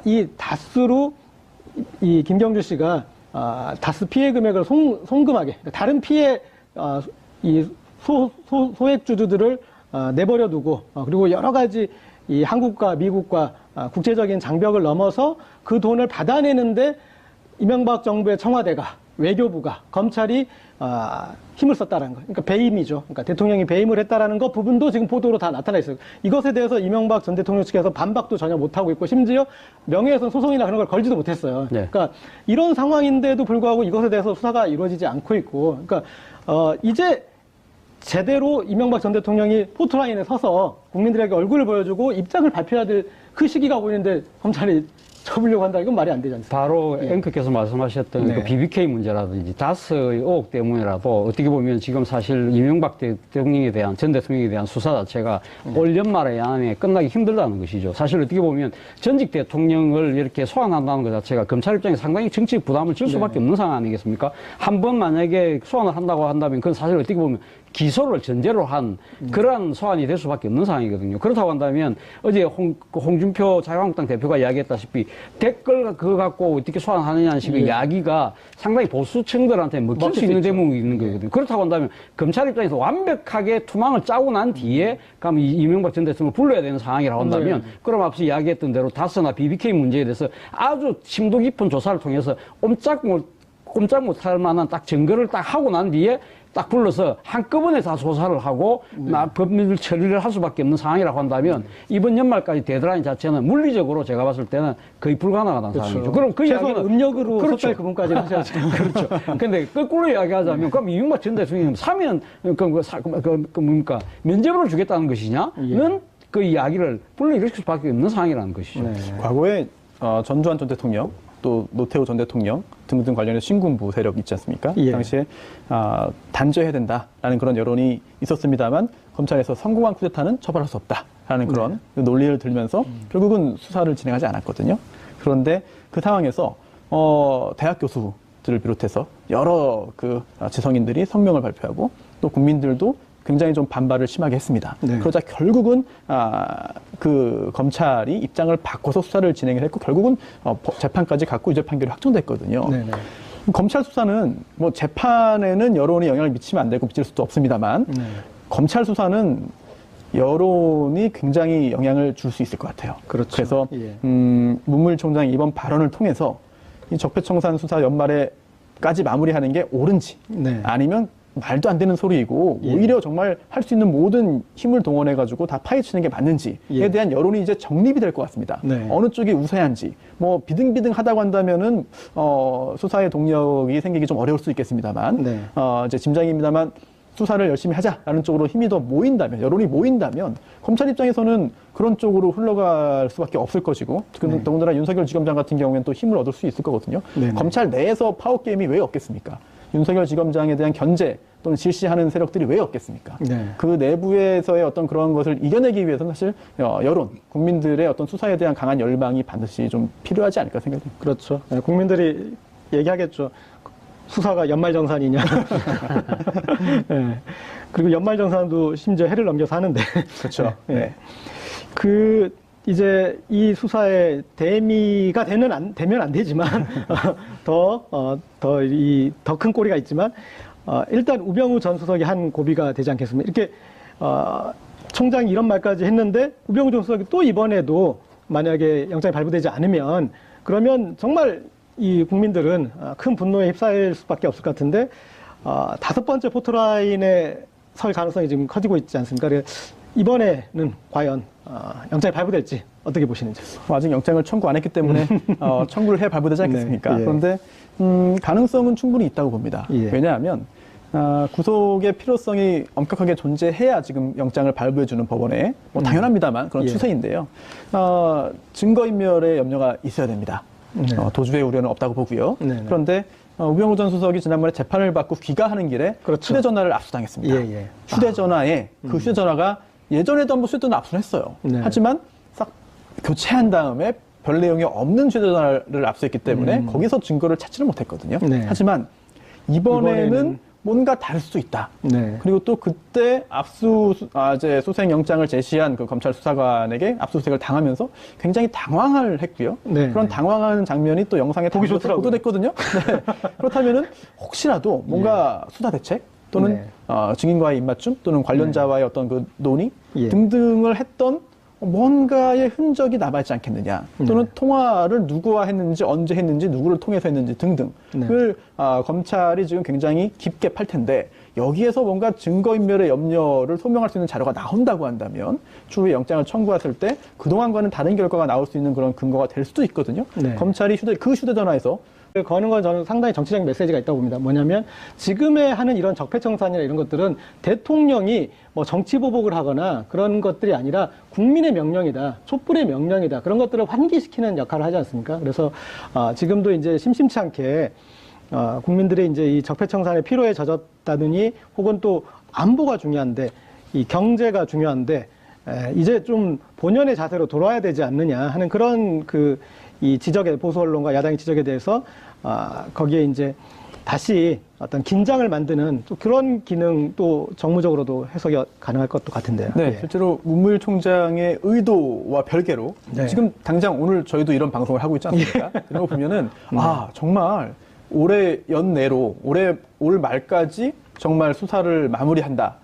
이 다스로 이 김경주 씨가 다스 피해 금액을 송금하게, 그러니까 다른 피해 이 소액주주들을 내버려 두고 그리고 여러 가지 이 한국과 미국과 국제적인 장벽을 넘어서 그 돈을 받아내는데 이명박 정부의 청와대가, 외교부가, 검찰이 힘을 썼다라는 거. 그러니까 배임이죠. 그러니까 대통령이 배임을 했다라는 거 부분도 지금 보도로 다 나타나 있어요. 이것에 대해서 이명박 전 대통령 측에서 반박도 전혀 못하고 있고 심지어 명예훼손 소송이나 그런 걸 걸지도 못했어요. 네. 그러니까 이런 상황인데도 불구하고 이것에 대해서 수사가 이루어지지 않고 있고, 그러니까 이제 제대로 이명박 전 대통령이 포토라인에 서서 국민들에게 얼굴을 보여주고 입장을 발표해야 될 그 시기가 보이는데 검찰이 접으려고 한다. 이건 말이 안 되지 않습니까? 바로 예. 앵커께서 말씀하셨던 네. 그 BBK 문제라든지 다스의 의혹 때문이라도 어떻게 보면 지금 사실 이명박 대통령에 대한, 전 대통령에 대한 수사 자체가 올 연말에 안에 끝나기 힘들다는 것이죠. 사실 어떻게 보면 전직 대통령을 이렇게 소환한다는 것 자체가 검찰 입장에 상당히 정치적 부담을 줄 수밖에 없는 상황 아니겠습니까? 한 번 만약에 소환을 한다고 한다면 그건 사실 어떻게 보면 기소를 전제로 한 그러한 소환이 될 수밖에 없는 상황이거든요. 그렇다고 한다면 어제 홍준표 자유한국당 대표가 이야기했다시피 댓글 그거 갖고 어떻게 소환하느냐는 식의 이야기가 상당히 보수층들한테 먹힐 수 있는 대목이 있는 거거든요. 그렇다고 한다면 검찰 입장에서 완벽하게 투망을 짜고 난 뒤에 그럼 이명박 전 대통령을 불러야 되는 상황이라고 한다면 그럼 앞서 이야기했던 대로 다스나 BBK 문제에 대해서 아주 심도 깊은 조사를 통해서 꼼짝 못할 만한 딱 증거를 딱 하고 난 뒤에 딱 불러서 한꺼번에 다 조사를 하고 법률 처리를 할 수밖에 없는 상황이라고 한다면 이번 연말까지 데드라인 자체는 물리적으로 제가 봤을 때는 거의 불가능하다는 상황이죠. 그럼 그 최소한 이야기는 음력으로 그렇죠. 섣달 그분까지 하셔야죠. 그렇죠. 근데 거꾸로 이야기하자면 그럼 이명박 전 대통령이 사면 뭡니까 면죄부를 주겠다는 것이냐는 그 이야기를 불러일으킬 수밖에 없는 상황이라는 것이죠. 네. 과거에 전두환 전 대통령, 또 노태우 전 대통령 등등 관련해서 신군부 세력 있지 않습니까? 예. 그 당시에 단죄해야 된다라는 그런 여론이 있었습니다만 검찰에서 성공한 쿠데타는 처벌할 수 없다라는 그런 논리를 들면서 결국은 수사를 진행하지 않았거든요. 그런데 그 상황에서 대학 교수들을 비롯해서 여러 그 지성인들이 성명을 발표하고 또 국민들도 굉장히 좀 반발을 심하게 했습니다. 네. 그러자 결국은 그 검찰이 입장을 바꿔서 수사를 진행을 했고 결국은 재판까지 갔고 유죄 판결이 확정됐거든요. 네네. 검찰 수사는 뭐 재판에는 여론이 영향을 미치면 안 되고 미칠 수도 없습니다만 검찰 수사는 여론이 굉장히 영향을 줄 수 있을 것 같아요. 그렇죠. 그래서 예. 문무일 총장이 이번 발언을 통해서 이 적폐청산 수사 연말에까지 마무리하는 게 옳은지 네. 아니면 말도 안 되는 소리이고 예. 오히려 정말 할 수 있는 모든 힘을 동원해가지고 다 파헤치는 게 맞는지에 예. 대한 여론이 이제 정립이 될 것 같습니다. 네. 어느 쪽이 우세한지 뭐 비등비등하다고 한다면은 수사의 동력이 생기기 좀 어려울 수 있겠습니다만 네. 이제 짐작입니다만 수사를 열심히 하자라는 쪽으로 힘이 더 모인다면 여론이 모인다면 검찰 입장에서는 그런 쪽으로 흘러갈 수밖에 없을 것이고 네. 더군다나 윤석열 지검장 같은 경우에는 또 힘을 얻을 수 있을 거거든요. 네네. 검찰 내에서 파워 게임이 왜 없겠습니까? 윤석열 지검장에 대한 견제 또는 실시하는 세력들이 왜 없겠습니까? 네. 그 내부에서의 어떤 그런 것을 이겨내기 위해서는 사실 여론, 국민들의 어떤 수사에 대한 강한 열망이 반드시 좀 필요하지 않을까 생각됩니다. 그렇죠. 네, 국민들이 얘기하겠죠. 수사가 연말정산이냐. 네. 그리고 연말정산도 심지어 해를 넘겨서 하는데. 그렇죠. 네. 이제 이 수사에 대미가 되면 안 되지만, 더 큰 꼬리가 있지만, 일단 우병우 전 수석이 한 고비가 되지 않겠습니까? 이렇게, 총장이 이런 말까지 했는데, 우병우 전 수석이 또 이번에도 만약에 영장이 발부되지 않으면, 그러면 정말 이 국민들은 큰 분노에 휩싸일 수밖에 없을 것 같은데, 5번째 포토라인에 설 가능성이 지금 커지고 있지 않습니까? 그래서 이번에는 과연 영장이 발부될지 어떻게 보시는지. 아직 영장을 청구 안 했기 때문에 청구를 해 발부되지 않겠습니까? 네, 예. 그런데 가능성은 충분히 있다고 봅니다. 예. 왜냐하면 구속의 필요성이 엄격하게 존재해야 지금 영장을 발부해주는 법원에 뭐 당연합니다만 그런 예. 추세인데요. 증거인멸의 염려가 있어야 됩니다. 네. 도주의 우려는 없다고 보고요. 네, 네. 그런데 우병우 전 수석이 지난번에 재판을 받고 귀가하는 길에 그렇죠. 휴대전화를 압수당했습니다. 예, 예. 휴대전화에 그 휴대전화가 예전에도 한번 휴대전화 압수를 했어요. 네. 하지만 싹 교체한 다음에 별 내용이 없는 휴대전화를 압수했기 때문에 거기서 증거를 찾지를 못했거든요. 네. 하지만 이번에는 뭔가 다를 수도 있다. 네. 그리고 또 그때 이제 수색 영장을 제시한 그 검찰 수사관에게 압수수색을 당하면서 굉장히 당황을 했고요. 네. 그런 당황하는 장면이 또 영상에 보기 담겨서 좋더라고요. 보도됐거든요. 네. 그렇다면은 혹시라도 뭔가 수사 대책 또는 네. 증인과의 입맞춤 또는 관련자와의 어떤 그 논의 예. 등등을 했던 뭔가의 흔적이 남아있지 않겠느냐. 또는 통화를 누구와 했는지, 언제 했는지, 누구를 통해서 했는지 등등을 검찰이 지금 굉장히 깊게 팔 텐데 여기에서 뭔가 증거인멸의 염려를 소명할 수 있는 자료가 나온다고 한다면 추후에 영장을 청구했을 때 그동안과는 다른 결과가 나올 수 있는 그런 근거가 될 수도 있거든요. 네. 검찰이 휴대전화에서 거는 건 저는 상당히 정치적 메시지가 있다고 봅니다. 뭐냐면 지금에 하는 이런 적폐청산이나 이런 것들은 대통령이 뭐 정치 보복을 하거나 그런 것들이 아니라 국민의 명령이다, 촛불의 명령이다, 그런 것들을 환기시키는 역할을 하지 않습니까? 그래서 지금도 이제 심심치 않게 국민들이 이제 이 적폐청산의 피로에 젖었다느니 혹은 또 안보가 중요한데 이 경제가 중요한데 이제 좀 본연의 자세로 돌아와야 되지 않느냐 하는 그런 이 지적에, 보수 언론과 야당의 지적에 대해서 거기에 이제 다시 어떤 긴장을 만드는 또 그런 기능 또 정무적으로도 해석이 가능할 것도 같은데요. 네, 예. 실제로 문무일 총장의 의도와 별개로 네. 지금 당장 오늘 저희도 이런 방송을 하고 있지 않습니까? 그런 거 보면은 정말 올해 연내로 올 말까지 정말 수사를 마무리한다.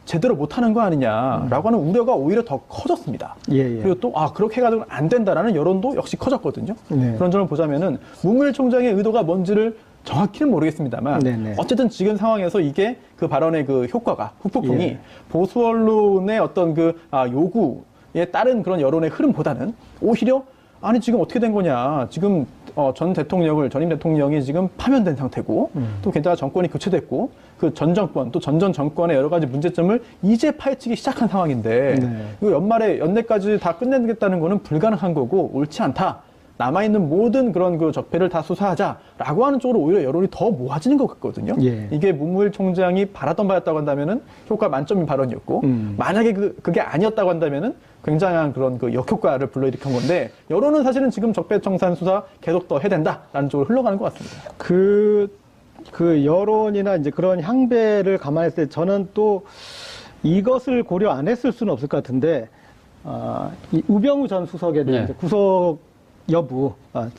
제대로 못하는 거 아니냐라고 하는 우려가 오히려 더 커졌습니다. 예. 그리고 또 그렇게 해가지고는 안 된다라는 여론도 역시 커졌거든요. 네. 그런 점을 보자면은 문무일 총장의 의도가 뭔지를 정확히는 모르겠습니다만 네네. 어쨌든 지금 상황에서 이게 그 발언의 그 효과가 후폭풍이 예. 보수 언론의 어떤 그 요구에 따른 그런 여론의 흐름보다는 오히려 아니 지금 어떻게 된 거냐 지금 전임 대통령이 지금 파면된 상태고 또 게다가 정권이 교체됐고 그 전 정권 또 전전 정권의 여러 가지 문제점을 이제 파헤치기 시작한 상황인데 네. 이거 연내까지 다 끝내겠다는 거는 불가능한 거고 옳지 않다. 남아있는 모든 그런 그 적폐를 다 수사하자라고 하는 쪽으로 오히려 여론이 더 모아지는 것 같거든요. 예. 이게 문무일 총장이 바랐던 바였다고 한다면은 효과 만점인 발언이었고 만약에 그게 아니었다고 한다면은 굉장한 그런 그 역효과를 불러일으킨 건데 여론은 사실은 지금 적폐청산 수사 계속 더 해야 된다라는 쪽으로 흘러가는 것 같습니다. 그 여론이나 이제 그런 향배를 감안했을 때 저는 또 이것을 고려 안 했을 수는 없을 것 같은데, 이 우병우 전 수석에 대한 네. 이제 구속 여부,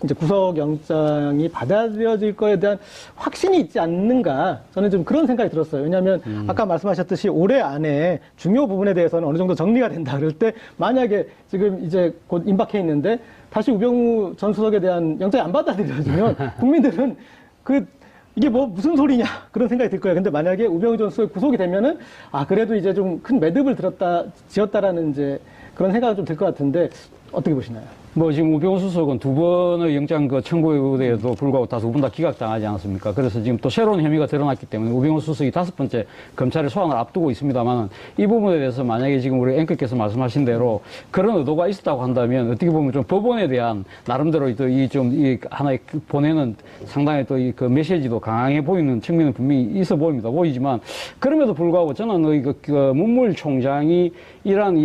이제 구속영장이 받아들여질 거에 대한 확신이 있지 않는가, 저는 좀 그런 생각이 들었어요. 왜냐하면 아까 말씀하셨듯이 올해 안에 중요 부분에 대해서는 어느 정도 정리가 된다 그럴 때 만약에 지금 이제 곧 임박해 있는데 다시 우병우 전 수석에 대한 영장이 안 받아들여지면 국민들은 이게 뭐 무슨 소리냐 그런 생각이 들 거예요. 근데 만약에 우병우 전 수석이 구속이 되면은 그래도 이제 좀 큰 매듭을 지었다라는 이제 그런 생각이 좀 들 것 같은데 어떻게 보시나요? 지금 우병우 수석은 두 번의 영장 청구에도 불구하고 다 두 분 다 기각당하지 않았습니까? 그래서 지금 또 새로운 혐의가 드러났기 때문에 우병우 수석이 5번째 검찰의 소환을 앞두고 있습니다만 이 부분에 대해서 만약에 지금 우리 앵커께서 말씀하신 대로 그런 의도가 있었다고 한다면 어떻게 보면 좀 법원에 대한 나름대로 또 이 하나의 보내는 상당히 또 그 메시지도 강하게 보이는 측면은 분명히 있어 보이지만 그럼에도 불구하고 저는 그 문무일 총장이 이러한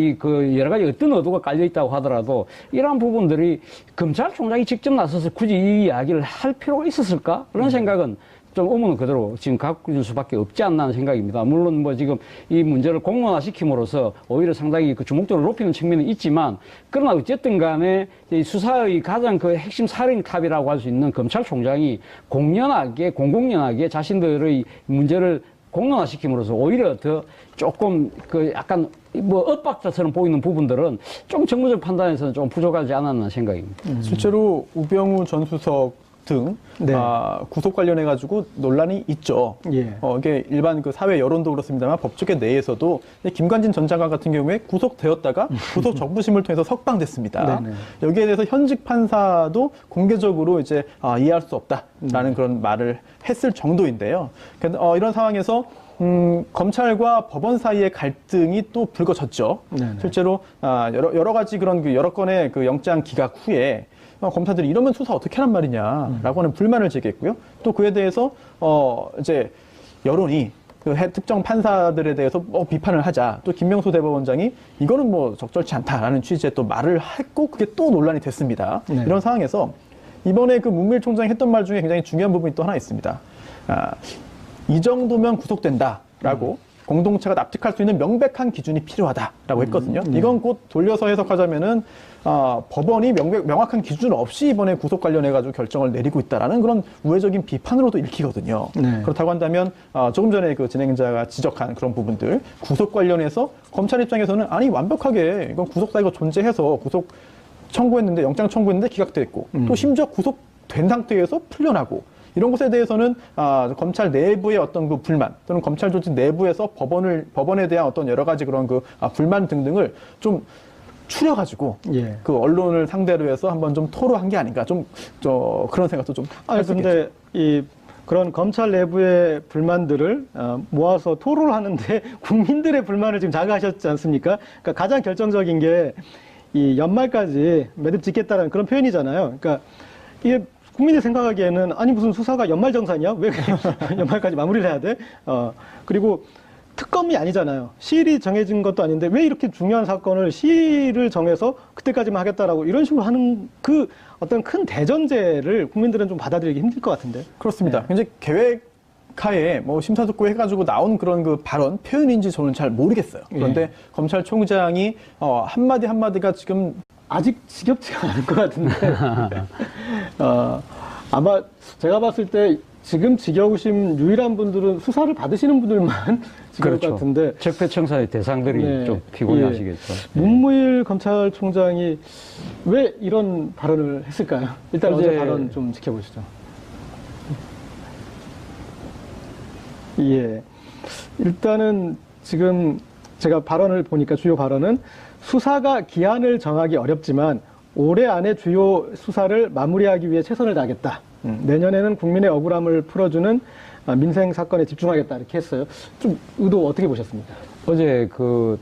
여러 가지 어떤 의도가 깔려 있다고 하더라도 이러한 부분들이 검찰총장이 직접 나서서 굳이 이 이야기를 할 필요가 있었을까? 그런 생각은 좀 의문은 그대로 지금 갖고 있을 수밖에 없지 않나 하는 생각입니다. 물론 지금 이 문제를 공론화시킴으로써 오히려 상당히 그 주목도를 높이는 측면이 있지만 그러나 어쨌든 간에 이 수사의 가장 그 핵심 살인탑이라고 할 수 있는 검찰총장이 공공연하게 자신들의 문제를 공론화시킴으로써 오히려 더 조금 약간 엇박자처럼 보이는 부분들은 좀 정무적 판단에서는 좀 부족하지 않았나 생각입니다. 실제로 우병우 전 수석 등 네. 구속 관련해가지고 논란이 있죠. 예. 이게 일반 그 사회 여론도 그렇습니다만 법조계 내에서도 김관진 전 장관 같은 경우에 구속되었다가 구속 정부심을 통해서 석방됐습니다. 네네. 여기에 대해서 현직 판사도 공개적으로 이제 이해할 수 없다라는 그런 말을 했을 정도인데요. 이런 상황에서 검찰과 법원 사이의 갈등이 또 불거졌죠. 네네. 실제로 여러 가지 그런 여러 건의 그 영장 기각 후에 검사들이 이러면 수사 어떻게 하란 말이냐라고 하는 불만을 제기했고요. 또 그에 대해서 이제 여론이 특정 판사들에 대해서 비판을 하자. 또 김명수 대법원장이 이거는 적절치 않다라는 취지의 또 말을 했고 그게 또 논란이 됐습니다. 네. 이런 상황에서 이번에 그 문무일 총장이 했던 말 중에 굉장히 중요한 부분이 또 하나 있습니다. 이 정도면 구속된다라고 공동체가 납득할 수 있는 명백한 기준이 필요하다라고 했거든요. 이건 곧 돌려서 해석하자면은 법원이 명확한 기준 없이 이번에 구속 관련해 가지고 결정을 내리고 있다라는 그런 우회적인 비판으로도 읽히거든요. 네. 그렇다고 한다면 조금 전에 그 진행자가 지적한 그런 부분들 구속 관련해서 검찰 입장에서는 아니 완벽하게 이건 구속 사유가 존재해서 구속 청구했는데 영장 청구했는데 기각됐고 또 심지어 구속된 상태에서 풀려나고 이런 것에 대해서는 검찰 내부의 어떤 그 불만 또는 검찰 조직 내부에서 법원에 대한 어떤 여러 가지 그런 그 불만 등등을 좀 추려가지고 예. 그 언론을 상대로 해서 한번 좀 토로한 게 아닌가 그런 생각도 좀. 아니 근데 그런 검찰 내부의 불만들을 모아서 토론을 하는데 국민들의 불만을 지금 자극하셨지 않습니까? 그러니까 가장 결정적인 게 이 연말까지 매듭 짓겠다는 그런 표현이잖아요. 그러니까 이게 국민이 생각하기에는 아니 무슨 수사가 연말정산이야? 왜 연말까지 마무리를 해야 돼? 그리고 특검이 아니잖아요. 시일이 정해진 것도 아닌데 왜 이렇게 중요한 사건을 시일을 정해서 그때까지만 하겠다라고 이런 식으로 하는 그 어떤 큰 대전제를 국민들은 좀 받아들이기 힘들 것 같은데. 그렇습니다. 이제 계획하에 뭐 심사숙고 해가지고 나온 그런 그 발언 표현인지 저는 잘 모르겠어요. 그런데 검찰총장이 한마디 한마디가 지금 아직 지겹지가 않을 것 같은데. 아마 제가 봤을 때 지금 지겨우신 유일한 분들은 수사를 받으시는 분들만 지겨울 것 같은데. 적폐청산의 대상들이 좀 피곤해하시겠죠. 문무일 검찰총장이 왜 이런 발언을 했을까요? 일단 어제 발언 좀 지켜보시죠. 예. 일단은 지금 제가 발언을 보니까 주요 발언은 수사가 기한을 정하기 어렵지만 올해 안에 주요 수사를 마무리하기 위해 최선을 다하겠다. 내년에는 국민의 억울함을 풀어주는 민생 사건에 집중하겠다 이렇게 했어요. 좀 의도 어떻게 보셨습니까? 어제 그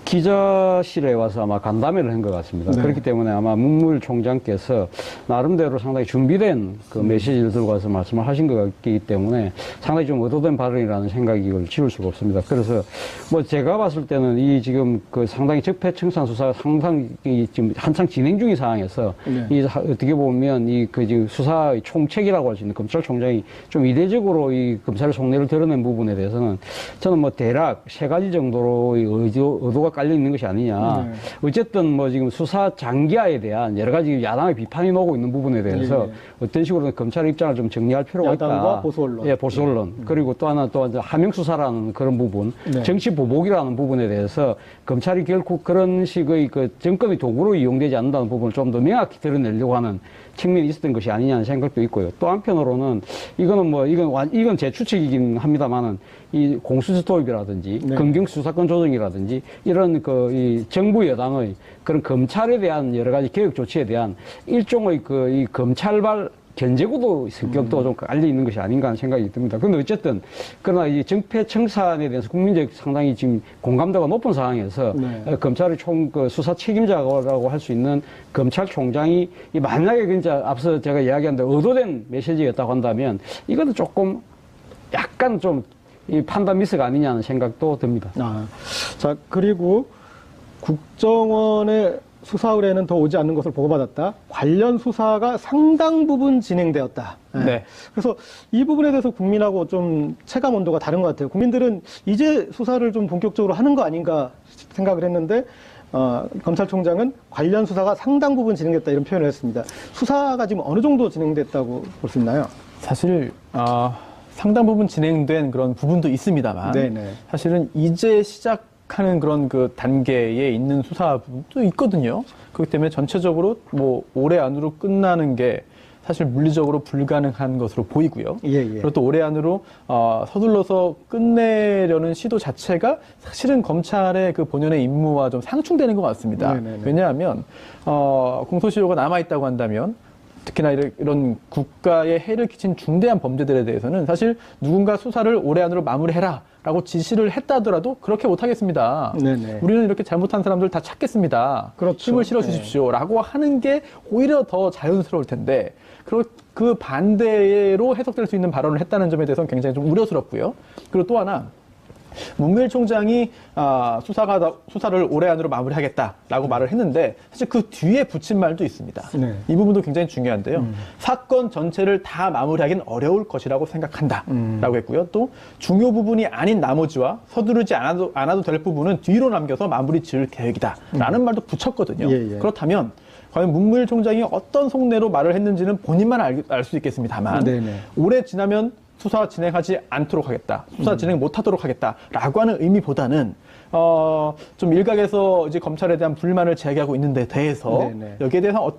기자실에 와서 아마 간담회를 한 것 같습니다. 네. 그렇기 때문에 아마 문무일 총장께서 나름대로 상당히 준비된 그 메시지를 들고 와서 말씀을 하신 것 같기 때문에 상당히 좀 의도된 발언이라는 생각을 지울 수가 없습니다. 그래서 뭐 제가 봤을 때는 이 지금 그 상당히 적폐청산 수사가 상당히 지금 한창 진행 중인 상황에서 이 어떻게 보면 이 그 지금 수사의 총책이라고 할 수 있는 검찰총장이 좀 이례적으로 이 검찰의 속내를 드러낸 부분에 대해서는 저는 뭐 대략 세 가지 정도로의 의도가 깔려 있는 것이 아니냐. 어쨌든 뭐 지금 수사 장기화에 대한 여러 가지 야당의 비판이 나오고 있는 부분에 대해서 어떤 식으로 검찰의 입장을 좀 정리할 필요가 있다. 야당과 보수 언론. 예, 보수 언론. 그리고 또 하나 또 하명 수사라는 그런 부분, 정치 보복이라는 부분에 대해서 검찰이 결국 그런 식의 그 정권의 도구로 이용되지 않는다는 부분을 좀 더 명확히 드러내려고 하는 측면이 있었던 것이 아니냐는 생각도 있고요. 또 한편으로는 이건 제 추측이긴 합니다만은 이 공수처 도입이라든지 검경수사권 조정이라든지 이런 이 정부 여당의 그런 검찰에 대한 여러 가지 개혁 조치에 대한 일종의 이 검찰발 견제구도 성격도 좀 깔려 있는 것이 아닌가 하는 생각이 듭니다. 그런데 어쨌든 그러나 이 적폐청산에 대해서 국민적 상당히 지금 공감도가 높은 상황에서 검찰의 수사 책임자라고 할 수 있는 검찰총장이 만약에 진짜 앞서 제가 이야기한 대로 의도된 메시지였다고 한다면 이것은 조금 약간 좀 이 판단 미스가 아니냐는 생각도 듭니다. 자, 그리고 국정원의 수사 의뢰는 더 오지 않는 것을 보고받았다. 관련 수사가 상당 부분 진행되었다. 네. 그래서 이 부분에 대해서 국민하고 좀 체감 온도가 다른 것 같아요. 국민들은 이제 수사를 좀 본격적으로 하는 거 아닌가 생각을 했는데 검찰총장은 관련 수사가 상당 부분 진행됐다 이런 표현을 했습니다. 수사가 지금 어느 정도 진행됐다고 볼 수 있나요? 사실 상당 부분 진행된 그런 부분도 있습니다만 사실은 이제 시작하는 그런 그 단계에 있는 수사 부분도 있거든요. 그렇기 때문에 전체적으로 뭐 올해 안으로 끝나는 게 사실 물리적으로 불가능한 것으로 보이고요. 그리고 또 올해 안으로 서둘러서 끝내려는 시도 자체가 사실은 검찰의 그 본연의 임무와 좀 상충되는 것 같습니다. 왜냐하면 공소시효가 남아있다고 한다면 특히나 이런 국가에 해를 끼친 중대한 범죄들에 대해서는 사실 누군가 수사를 올해 안으로 마무리해라 라고 지시를 했다 하더라도 그렇게 못하겠습니다. 우리는 이렇게 잘못한 사람들 다 찾겠습니다. 힘을 실어주십시오 라고 하는 게 오히려 더 자연스러울 텐데 그 반대로 해석될 수 있는 발언을 했다는 점에 대해서는 굉장히 좀 우려스럽고요. 그리고 또 하나 문무일 총장이 수사를 올해 안으로 마무리하겠다라고 말을 했는데 사실 그 뒤에 붙인 말도 있습니다. 네. 이 부분도 굉장히 중요한데요. 사건 전체를 다 마무리하기는 어려울 것이라고 생각한다라고 했고요. 또 중요 부분이 아닌 나머지와 서두르지 않아도 될 부분은 뒤로 남겨서 마무리 지을 계획이다라는 말도 붙였거든요. 예, 예. 그렇다면 과연 문무일 총장이 어떤 속내로 말을 했는지는 본인만 알 수 있겠습니다만 네네. 올해 지나면 수사 진행하지 않도록 하겠다. 수사 진행 못하도록 하겠다라고 하는 의미보다는 좀 일각에서 이제 검찰에 대한 불만을 제기하고 있는데 대해서 네네. 여기에 대해서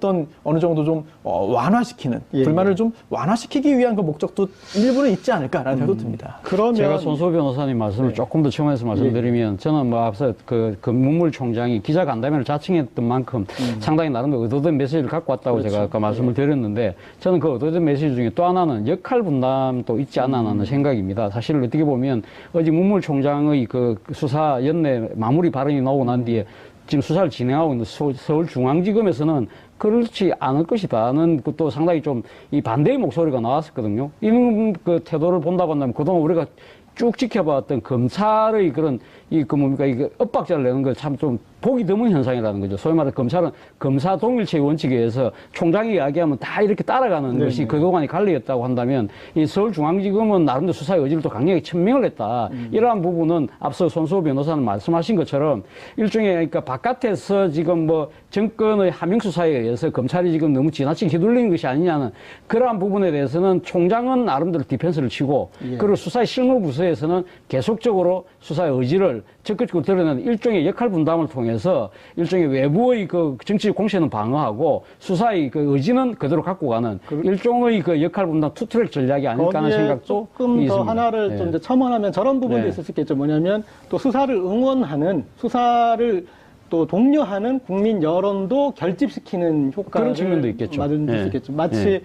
어느 정도 좀 완화시키는 예, 불만을 좀 완화시키기 위한 그 목적도 일부는 있지 않을까라는 생각도 듭니다. 그러면 제가 손수호 변호사님 말씀을 조금 더 첨언해서 말씀드리면 저는 뭐 앞서 그 문무일 총장이 기자 간담회를 자청했던 만큼 상당히 나름대로 의도된 메시지를 갖고 왔다고 제가 아까 말씀을 드렸는데 저는 그 의도된 메시지 중에 또 하나는 역할 분담도 있지 않나 하는 생각입니다. 사실 어떻게 보면 어제 문무일 총장의 그 수사 연내 마무리 발언이 나오고 난 뒤에 지금 수사를 진행하고 있는 서울중앙지검에서는 그렇지 않을 것이다는 또 상당히 좀 이 반대의 목소리가 나왔었거든요. 이런 그 태도를 본다고 한다면 그동안 우리가 쭉 지켜봤던 검찰의 그런 뭡니까 이게 엇박자를 내는 걸 참 좀 보기 드문 현상이라는 거죠. 소위 말해 검찰은 검사 동일체의 원칙에 의해서 총장이 이야기하면 다 이렇게 따라가는 네네. 것이 그동안의 관리였다고 한다면 이 서울중앙지검은 나름대로 수사의 의지를 또 강력히 천명을 했다. 이러한 부분은 앞서 손수호 변호사는 말씀하신 것처럼 일종의 그러니까 바깥에서 지금 뭐 정권의 하명 수사에 의해서 검찰이 지금 너무 지나치게 휘둘리는 것이 아니냐는 그러한 부분에 대해서는 총장은 나름대로 디펜스를 치고 그리고 수사의 실무 부서에서는 계속적으로 수사의 의지를 적극적으로 드러내는 일종의 역할 분담을 통해서 일종의 외부의 그 정치적 공세는 방어하고 수사의 그 의지는 그대로 갖고 가는 일종의 그 역할 분담 투트랙 전략이 아닐까 하는 생각도 조금 더 있습니다. 하나를 좀 예. 이제 첨언하면 저런 부분도 네. 있을 수 있겠죠. 뭐냐면 또 수사를 응원하는 수사를 또 독려하는 국민 여론도 결집시키는 효과를 그런 측면도 있겠죠. 만들 수 예. 있겠죠. 마치 예.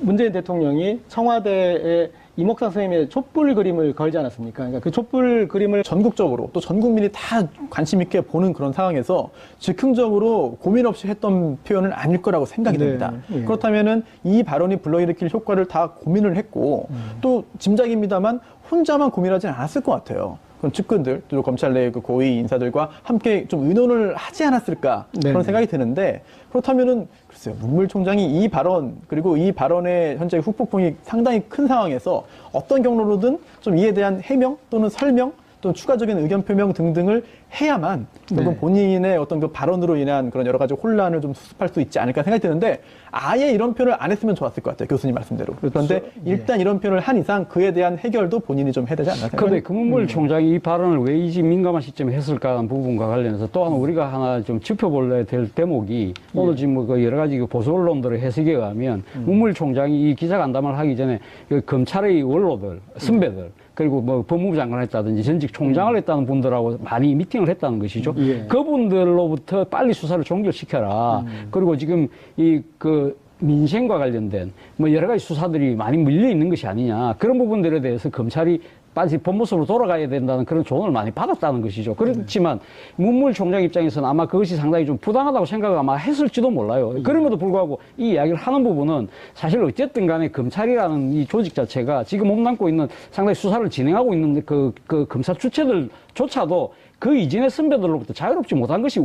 문재인 대통령이 청와대에 이목상 선생님의 촛불 그림을 걸지 않았습니까? 그러니까 그 촛불 그림을 전국적으로 또 전 국민이 다 관심 있게 보는 그런 상황에서 즉흥적으로 고민 없이 했던 표현은 아닐 거라고 생각이 네, 됩니다. 예. 그렇다면은 이 발언이 불러일으킬 효과를 다 고민을 했고 또 짐작입니다만 혼자만 고민하지는 않았을 것 같아요. 그럼 측근들, 또 검찰 내 그 고위 인사들과 함께 좀 의논을 하지 않았을까 네. 그런 생각이 드는데 그렇다면은 글쎄요 문무일 총장이 이 발언 그리고 이 발언의 현재 후폭풍이 상당히 큰 상황에서 어떤 경로로든 좀 이에 대한 해명 또는 설명 또 추가적인 의견 표명 등등을 해야만 결국 네. 본인의 어떤 그 발언으로 인한 그런 여러 가지 혼란을 좀 수습할 수 있지 않을까 생각이 드는데 아예 이런 표현을 안 했으면 좋았을 것 같아요. 교수님 말씀대로. 그런데 일단 이런 표현을 한 이상 그에 대한 해결도 본인이 좀 해야 되지 않나 생각합니다. 그런데 금문물 총장이 이 발언을 왜 이 민감한 시점에 했을까 하는 부분과 관련해서 또한 우리가 하나 좀 짚어볼래야 될 대목이 오늘 지금 뭐그 여러 가지 그 보수 언론들의 해석에 의하면 문무일 총장이 이 기자간담회를 하기 전에 그 검찰의 원로들, 선배들 그리고 뭐 법무부 장관을 했다든지 전직 총장을 했다는 분들하고 많이 미팅을 했다는 것이죠. 예. 그분들로부터 빨리 수사를 종결시켜라. 그리고 지금 민생과 관련된 뭐 여러 가지 수사들이 많이 밀려 있는 것이 아니냐. 그런 부분들에 대해서 검찰이 빨리 본모습으로 돌아가야 된다는 그런 조언을 많이 받았다는 것이죠. 그렇지만 문무일 총장 입장에서는 아마 그것이 상당히 좀 부당하다고 생각을 아마 했을지도 몰라요. 그럼에도 불구하고 이 이야기를 하는 부분은 사실 어쨌든 간에 검찰이라는 이 조직 자체가 지금 몸담고 있는 상당히 수사를 진행하고 있는 그 검사 주체들조차도 그 이전의 선배들로부터 자유롭지 못한 것이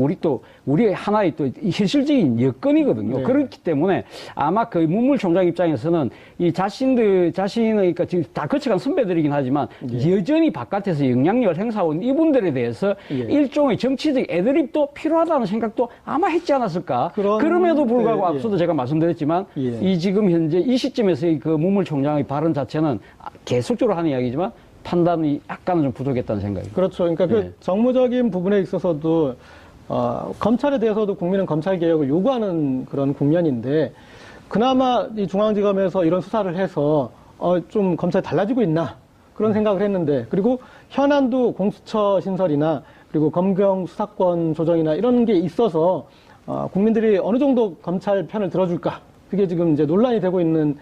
우리의 하나의 또 현실적인 여건이거든요. 네. 그렇기 때문에 아마 그 문무일 총장 입장에서는 이 자신의, 그러니까 지금 다 거쳐간 선배들이긴 하지만 여전히 바깥에서 영향력을 행사하고 있는 이분들에 대해서 일종의 정치적 애드립도 필요하다는 생각도 아마 했지 않았을까. 그럼에도 불구하고 앞서도 제가 말씀드렸지만 이 지금 현재 이 시점에서의 그 문무일 총장의 발언 자체는 계속적으로 하는 이야기지만 판단이 약간은 좀 부족했다는 생각입니다. 그렇죠. 그러니까 그 정무적인 부분에 있어서도 검찰에 대해서도 국민은 검찰 개혁을 요구하는 그런 국면인데 그나마 이 중앙지검에서 이런 수사를 해서 좀 검찰이 달라지고 있나 그런 생각을 했는데 그리고 현안도 공수처 신설이나 그리고 검경 수사권 조정이나 이런 게 있어서 국민들이 어느 정도 검찰 편을 들어줄까 그게 지금 이제 논란이 되고 있는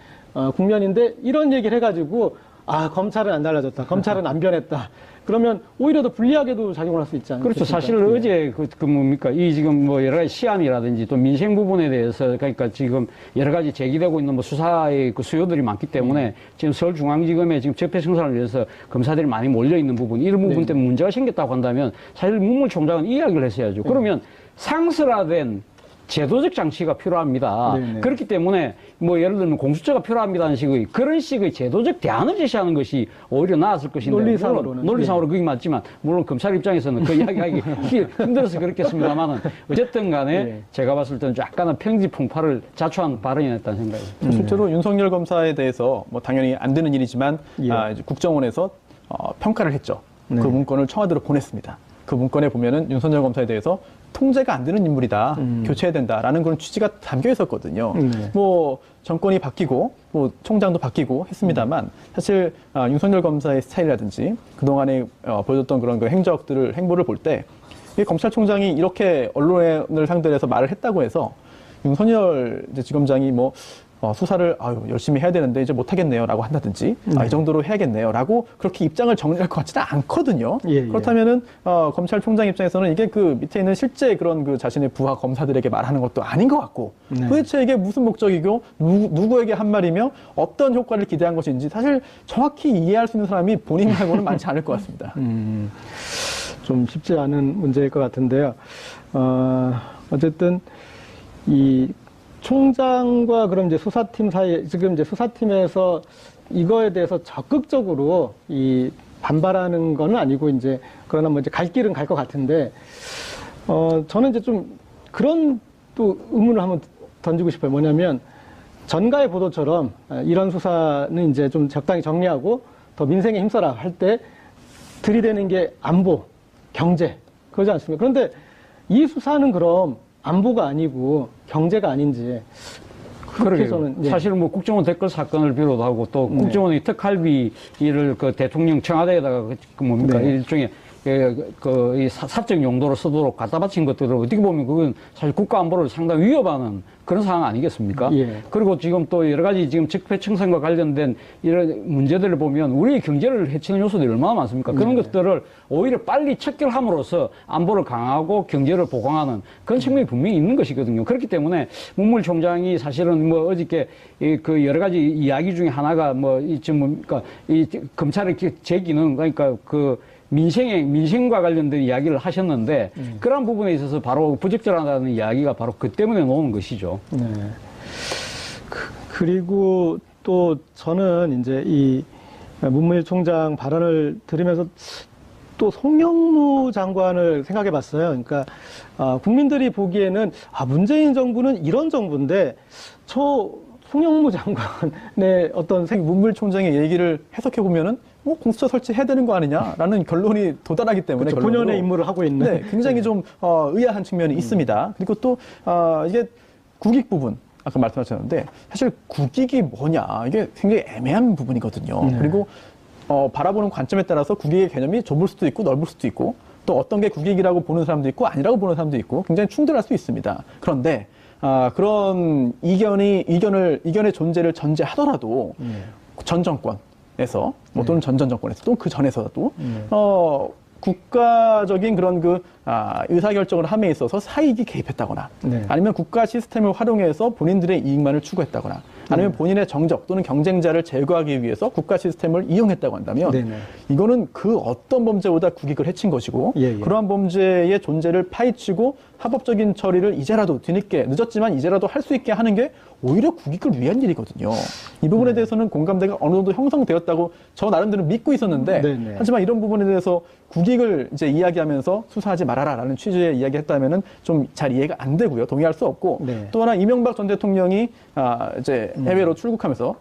국면인데 이런 얘기를 해가지고 아, 검찰은 안 달라졌다. 검찰은 안 변했다. 그러면 오히려 더 불리하게도 작용을 할 수 있지 않습니까? 그렇죠. 사실 어제 그 뭡니까 이 지금 뭐 여러 가지 시안이라든지 또 민생 부분에 대해서 그러니까 지금 여러 가지 제기되고 있는 뭐 수사의 그 수요들이 많기 때문에 지금 서울중앙지검에 지금 적폐청산을 위해서 검사들이 많이 몰려 있는 부분 이런 부분 때문에 문제가 생겼다고 한다면 사실 문물총장은 이야기를 했어야죠. 그러면 상설화된 제도적 장치가 필요합니다. 네네. 그렇기 때문에 뭐 예를 들면 공수처가 필요합니다는 식의 그런 식의 제도적 대안을 제시하는 것이 오히려 나았을 것인데 논리상으로는. 논리상으로 그게 맞지만 물론 검찰 입장에서는 그 이야기하기 힘들어서 그렇겠습니다만은 어쨌든 간에 예. 제가 봤을 때는 약간은 평지풍파를 자초한 발언이었다는 생각이 실제로 윤석열 검사에 대해서 뭐 당연히 안 되는 일이지만 예. 이제 국정원에서 평가를 했죠. 네. 그 문건을 청와대로 보냈습니다. 그 문건에 보면은 윤석열 검사에 대해서 통제가 안 되는 인물이다, 교체해야 된다라는 그런 취지가 담겨 있었거든요. 네. 뭐 정권이 바뀌고 뭐 총장도 바뀌고 했습니다만 사실 윤석열 검사의 스타일이라든지 그 동안에 보여줬던 그런 그 행보를 볼 때 검찰총장이 이렇게 언론을 상대로 해서 말을 했다고 해서 윤석열 이제 지검장이 뭐 수사를 열심히 해야 되는데 이제 못하겠네요라고 한다든지 이 정도로 해야겠네요라고 그렇게 입장을 정리할 것 같지는 않거든요. 예. 그렇다면은 검찰총장 입장에서는 이게 그 밑에 있는 실제 그런 그 자신의 부하 검사들에게 말하는 것도 아닌 것 같고 네. 도대체 이게 무슨 목적이고 누구에게 한 말이며 어떤 효과를 기대한 것인지 사실 정확히 이해할 수 있는 사람이 본인 말고는 많지 않을 것 같습니다. 좀 쉽지 않은 문제일 것 같은데요. 어쨌든 이 총장과 그럼 이제 수사팀 사이에 지금 이제 수사팀에서 이거에 대해서 적극적으로 이 반발하는 건 아니고 이제 그러나 뭐 이제 갈 길은 갈 것 같은데 저는 이제 좀 그런 또 의문을 한번 던지고 싶어요. 뭐냐면 전가의 보도처럼 이런 수사는 이제 좀 적당히 정리하고 더 민생에 힘써라 할 때 들이대는 게 안보, 경제 그러지 않습니까? 그런데 이 수사는 그럼 안보가 아니고 경제가 아닌지 그렇게 저는 예. 사실 뭐 국정원 댓글 사건을 비롯하고 또 국정원의 특활비를 그 대통령 청와대에다가 그 뭡니까 네. 일종의 이 사적 용도로 쓰도록 갖다 바친 것들을 어떻게 보면 그건 사실 국가 안보를 상당히 위협하는 그런 상황 아니겠습니까? 예. 그리고 지금 또 여러 가지 지금 적폐청산과 관련된 이런 문제들을 보면 우리의 경제를 해치는 요소들이 얼마나 많습니까? 그런 것들을 오히려 빨리 척결함으로써 안보를 강화하고 경제를 보강하는 그런 측면이 분명히 있는 것이거든요. 그렇기 때문에 문물총장이 사실은 뭐 어저께 그 여러 가지 이야기 중에 하나가 뭐 이쯤 뭡니까 이 검찰의 재기능 그러니까 그 민생과 관련된 이야기를 하셨는데 그러한 부분에 있어서 바로 부적절하다는 이야기가 바로 그 때문에 나오는 것이죠. 네. 그리고 또 저는 이제 이 문무일 총장 발언을 들으면서 또 송영무 장관을 생각해 봤어요. 그러니까 국민들이 보기에는 문재인 정부는 이런 정부인데 저 송영무 장관의 어떤 문물총장의 얘기를 해석해 보면은 공수처 설치해야 되는 거 아니냐라는 결론이 도달하기 때문에 그렇죠. 본연의 임무를 하고 있는 네, 굉장히 좀 의아한 측면이 있습니다. 그리고 또 이게 국익 부분 아까 말씀하셨는데 사실 국익이 뭐냐 이게 굉장히 애매한 부분이거든요. 그리고 바라보는 관점에 따라서 국익의 개념이 좁을 수도 있고 넓을 수도 있고 또 어떤 게 국익이라고 보는 사람도 있고 아니라고 보는 사람도 있고 굉장히 충돌할 수 있습니다. 그런데 그런 이견의 존재를 전제하더라도 전 정권에서 또는 전 정권에서 또 그 전에서도 국가적인 그런 그 의사결정을 함에 있어서 사익이 개입했다거나 네. 아니면 국가 시스템을 활용해서 본인들의 이익만을 추구했다거나 아니면 본인의 정적 또는 경쟁자를 제거하기 위해서 국가 시스템을 이용했다고 한다면 네네. 이거는 그 어떤 범죄보다 국익을 해친 것이고 예, 예. 그러한 범죄의 존재를 파헤치고 합법적인 처리를 이제라도 뒤늦게 늦었지만 이제라도 할 수 있게 하는 게 오히려 국익을 위한 일이거든요. 이 부분에 대해서는 공감대가 어느 정도 형성되었다고 저 나름대로 믿고 있었는데 네네. 하지만 이런 부분에 대해서 국익을 이제 이야기하면서 수사하지 말아라라는 취지의 이야기했다면은 좀 잘 이해가 안 되고요. 동의할 수 없고 네. 또 하나 이명박 전 대통령이 이제 해외로 출국하면서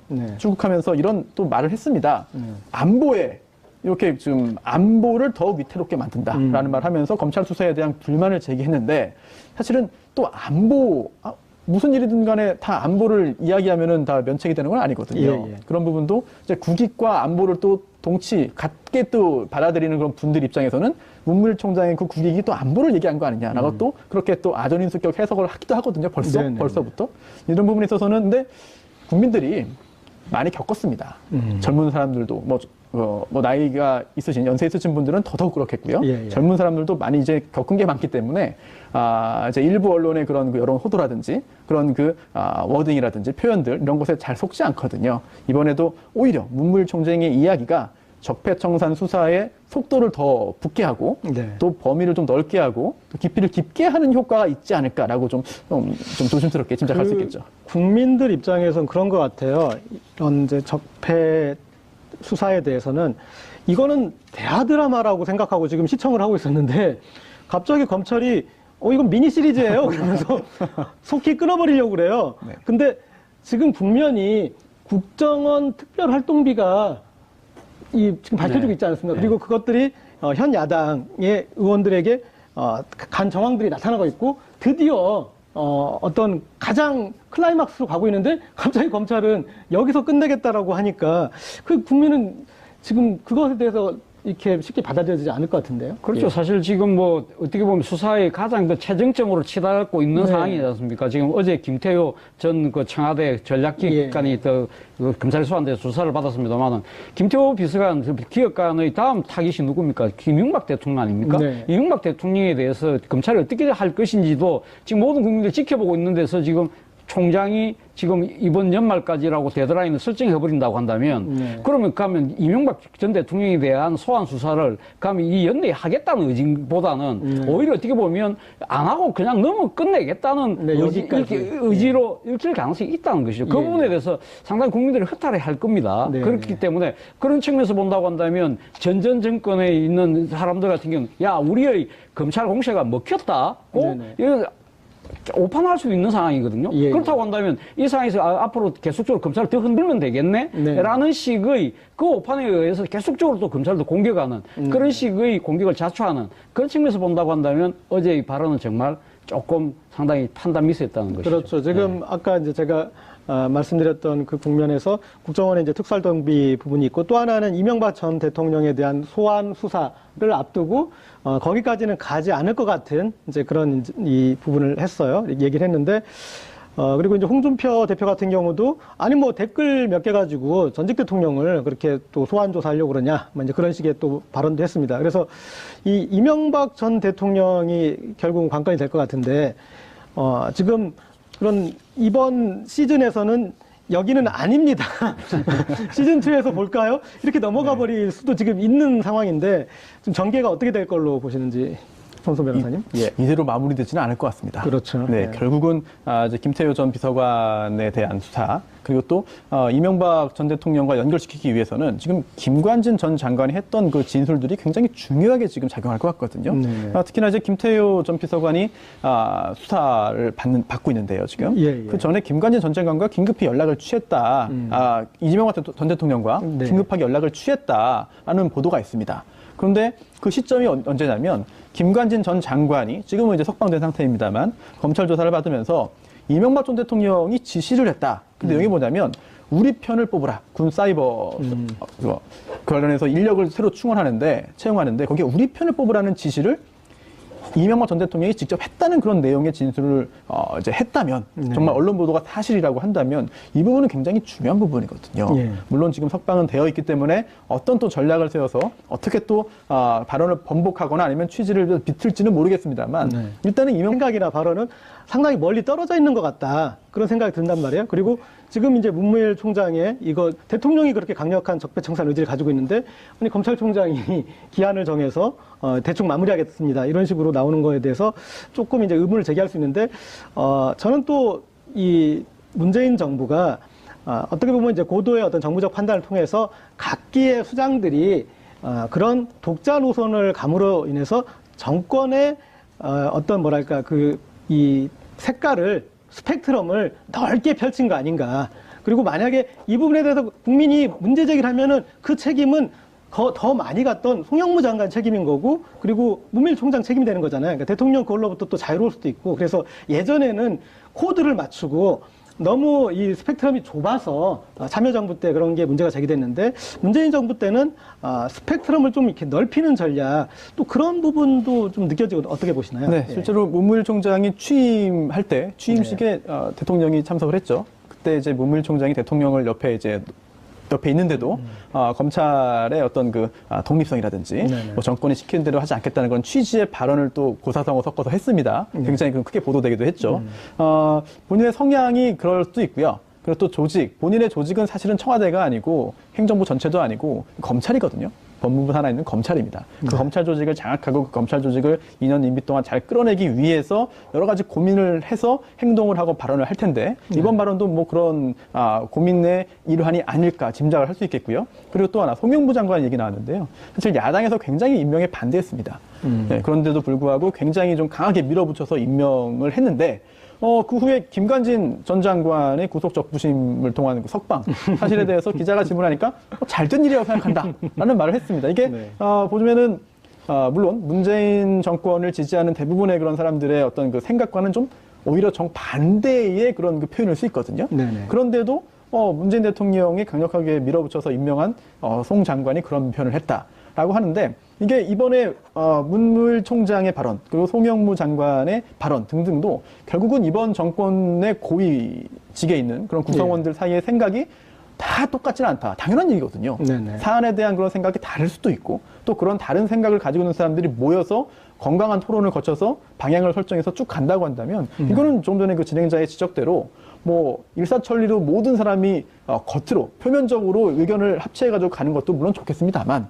이런 또 말을 했습니다. 안보에 이렇게 좀 안보를 더 위태롭게 만든다라는 말을 하면서 검찰 수사에 대한 불만을 제기했는데 사실은 또 안보 무슨 일이든 간에 다 안보를 이야기하면은 다 면책이 되는 건 아니거든요. 예, 예. 그런 부분도 이제 국익과 안보를 또 같게 또 받아들이는 그런 분들 입장에서는 문물총장의 그 국익이 또 안보를 얘기한 거 아니냐라고 또 그렇게 또 아전인수격 해석을 하기도 하거든요. 네네. 벌써부터 이런 부분에 있어서는 근데 국민들이 많이 겪었습니다. 젊은 사람들도 뭐 나이가 있으신 연세 있으신 분들은 더더욱 그렇겠고요. 예, 예. 젊은 사람들도 많이 이제 겪은 게 많기 때문에 이제 일부 언론의 그런 그 여론 호도라든지 그런 워딩이라든지 표현들 이런 것에 잘 속지 않거든요. 이번에도 오히려 문무일 총장의 이야기가 적폐청산 수사의 속도를 더 붙게 하고 네. 또 범위를 좀 넓게 하고 또 깊이를 깊게 하는 효과가 있지 않을까라고 좀 조심스럽게 짐작할 수 있겠죠. 국민들 입장에선 그런 것 같아요. 이런 이제 적폐 수사에 대해서는 이거는 대하 드라마라고 생각하고 지금 시청을 하고 있었는데 갑자기 검찰이 이건 미니 시리즈예요. 그러면서 속히 끊어버리려고 그래요. 네. 근데 지금 국면이 국정원 특별활동비가 지금 밝혀지고 네. 있지 않습니까? 그리고 그것들이 현 야당의 의원들에게 간 정황들이 나타나고 있고 드디어 어떤 가장 클라이막스로 가고 있는데 갑자기 검찰은 여기서 끝내겠다라고 하니까 그 국민은 지금 그것에 대해서 이렇게 쉽게 받아들여지지 않을 것 같은데요. 그렇죠. 사실 지금 뭐 어떻게 보면 수사의 가장 더 최정점으로 치닫고 있는 네. 상황이지 않습니까? 지금 어제 김태효 전 그 청와대 전략기획관이 또 검찰 소환돼서 조사를 받았습니다만은 김태효 비서관 기획관의 다음 타깃이 누굽니까? 김용박 대통령 아닙니까? 네. 이명박 대통령에 대해서 검찰이 어떻게 할 것인지도 지금 모든 국민들이 지켜보고 있는 데서 지금 총장이 지금 이번 연말까지라고 데드라인을 설정해버린다고 한다면 네. 그러면 가면 이명박 전 대통령에 대한 소환 수사를 가면 이 연내에 하겠다는 의지보다는 오히려 어떻게 보면 안 하고 그냥 너무 끝내겠다는 네, 여기까지. 의지로 읽힐 가능성이 있다는 것이죠. 그 예. 부분에 대해서 상당히 국민들이 허탈해 할 겁니다. 네. 그렇기 때문에 그런 측면에서 본다고 한다면 전 정권에 있는 사람들 같은 경우는 야 우리의 검찰 공세가 먹혔다. 네네. 이거 오판할 수도 있는 상황이거든요. 예. 그렇다고 한다면 이 상황에서 앞으로 계속적으로 검찰을 더 흔들면 되겠네? 네. 라는 식의 그 오판에 의해서 계속적으로 또 검찰도 공격하는 그런 식의 공격을 자초하는 그런 측면에서 본다고 한다면 어제의 발언은 정말 조금 상당히 판단 미스였다는 것이죠. 그렇죠. 지금 아까 이제 제가 말씀드렸던 그 국면에서 국정원의 이제 특수활동비 부분이 있고 또 하나는 이명박 전 대통령에 대한 소환 수사를 앞두고 거기까지는 가지 않을 것 같은 이제 그런 이 부분을 했어요. 얘기를 했는데 그리고 이제 홍준표 대표 같은 경우도 아니 뭐 댓글 몇 개 가지고 전직 대통령을 그렇게 또 소환 조사하려고 그러냐 뭐 이제 그런 식의 또 발언도 했습니다. 그래서 이 이명박 전 대통령이 결국은 관건이 될 것 같은데 지금 그런 이번 시즌에서는 여기는 아닙니다. 시즌2에서 볼까요? 이렇게 넘어가 버릴 수도 지금 있는 상황인데 좀 전개가 어떻게 될 걸로 보시는지 손소 변호사님? 이대로 마무리되지는 않을 것 같습니다. 그렇죠. 네, 네. 결국은 이제 김태효 전 비서관에 대한 수사 그리고 또 이명박 전 대통령과 연결시키기 위해서는 지금 김관진 전 장관이 했던 그 진술들이 굉장히 중요하게 지금 작용할 것 같거든요. 네. 특히나 이제 김태효 전 비서관이 수사를 받고 있는데요, 지금. 예, 예. 그 전에 김관진 전 장관과 긴급히 연락을 취했다. 이재명 전 대통령과 네. 긴급하게 연락을 취했다라는 보도가 있습니다. 그런데 그 시점이 언제냐면 김관진 전 장관이 지금은 이제 석방된 상태입니다만 검찰 조사를 받으면서 이명박 전 대통령이 지시를 했다. 근데 여기 뭐냐면 우리 편을 뽑으라. 군 사이버 관련해서 인력을 새로 채용하는데 거기에 우리 편을 뽑으라는 지시를 이명박 전 대통령이 직접 했다는 그런 내용의 진술을 이제 했다면 정말 언론 보도가 사실이라고 한다면 이 부분은 굉장히 중요한 부분이거든요. 예. 물론 지금 석방은 되어 있기 때문에 어떤 또 전략을 세워서 어떻게 또 발언을 번복하거나 아니면 취지를 비틀지는 모르겠습니다만 네. 일단은 생각이나 발언은 상당히 멀리 떨어져 있는 것 같다. 그런 생각이 든단 말이에요. 그리고 지금 이제 문무일 총장의 이거 대통령이 그렇게 강력한 적폐청산 의지를 가지고 있는데 아니 검찰총장이 기한을 정해서 대충 마무리하겠습니다. 이런 식으로 나오는 거에 대해서 조금 이제 의문을 제기할 수 있는데 저는 또 이 문재인 정부가 어떻게 보면 이제 고도의 어떤 정부적 판단을 통해서 각기의 수장들이 그런 독자 노선을 감으로 인해서 정권의 어떤 뭐랄까 이 색깔을 스펙트럼을 넓게 펼친 거 아닌가. 그리고 만약에 이 부분에 대해서 국민이 문제 제기를 하면은 그 책임은 더 많이 갔던 송영무 장관 책임인 거고, 그리고 문무일 총장 책임이 되는 거잖아요. 그러니까 대통령 그걸로부터 또 자유로울 수도 있고, 그래서 예전에는 코드를 맞추고 너무 이 스펙트럼이 좁아서 참여정부 때 그런 게 문제가 제기됐는데, 문재인 정부 때는 스펙트럼을 좀 이렇게 넓히는 전략, 또 그런 부분도 좀 느껴지고 어떻게 보시나요? 네, 실제로 문무일 총장이 취임할 때 취임식에 대통령이 참석을 했죠. 그때 이제 문무일 총장이 대통령을 옆에 있는데도 검찰의 어떤 독립성이라든지 네네. 뭐 정권이 시키는 대로 하지 않겠다는 그런 취지의 발언을 또 고사성어 섞어서 했습니다. 굉장히 크게 보도되기도 했죠. 본인의 성향이 그럴 수도 있고요. 그리고 또 본인의 조직은 사실은 청와대가 아니고 행정부 전체도 아니고 검찰이거든요. 법무부 산하에 있는 검찰입니다. 그 검찰 조직을 장악하고 그 검찰 조직을 2년 임기 동안 잘 끌어내기 위해서 여러 가지 고민을 해서 행동을 하고 발언을 할 텐데 이번 발언도 뭐 그런 고민의 일환이 아닐까 짐작을 할 수 있겠고요. 그리고 또 하나 송영무 장관 얘기 나왔는데요. 사실 야당에서 굉장히 임명에 반대했습니다. 네, 그런데도 불구하고 굉장히 좀 강하게 밀어붙여서 임명을 했는데 그 후에 김관진 전 장관의 구속 적부심을 통한 그 석방 사실에 대해서 기자가 질문하니까 잘된 일이라고 생각한다라는 말을 했습니다. 이게 네. 보시면은 물론 문재인 정권을 지지하는 대부분의 그런 사람들의 어떤 그 생각과는 좀 오히려 정반대의 그런 그 표현일 수 있거든요. 네네. 그런데도 문재인 대통령이 강력하게 밀어붙여서 임명한 송 장관이 그런 표현을 했다라고 하는데 이게 이번에 문무일 총장의 발언 그리고 송영무 장관의 발언 등등도 결국은 이번 정권의 고위직에 있는 그런 구성원들 사이의 생각이 다 똑같지는 않다. 당연한 얘기거든요. 네네. 사안에 대한 그런 생각이 다를 수도 있고 또 그런 다른 생각을 가지고 있는 사람들이 모여서 건강한 토론을 거쳐서 방향을 설정해서 쭉 간다고 한다면 이거는 좀 전에 그 진행자의 지적대로 뭐 일사천리로 모든 사람이 겉으로 표면적으로 의견을 합치해가지고 가는 것도 물론 좋겠습니다만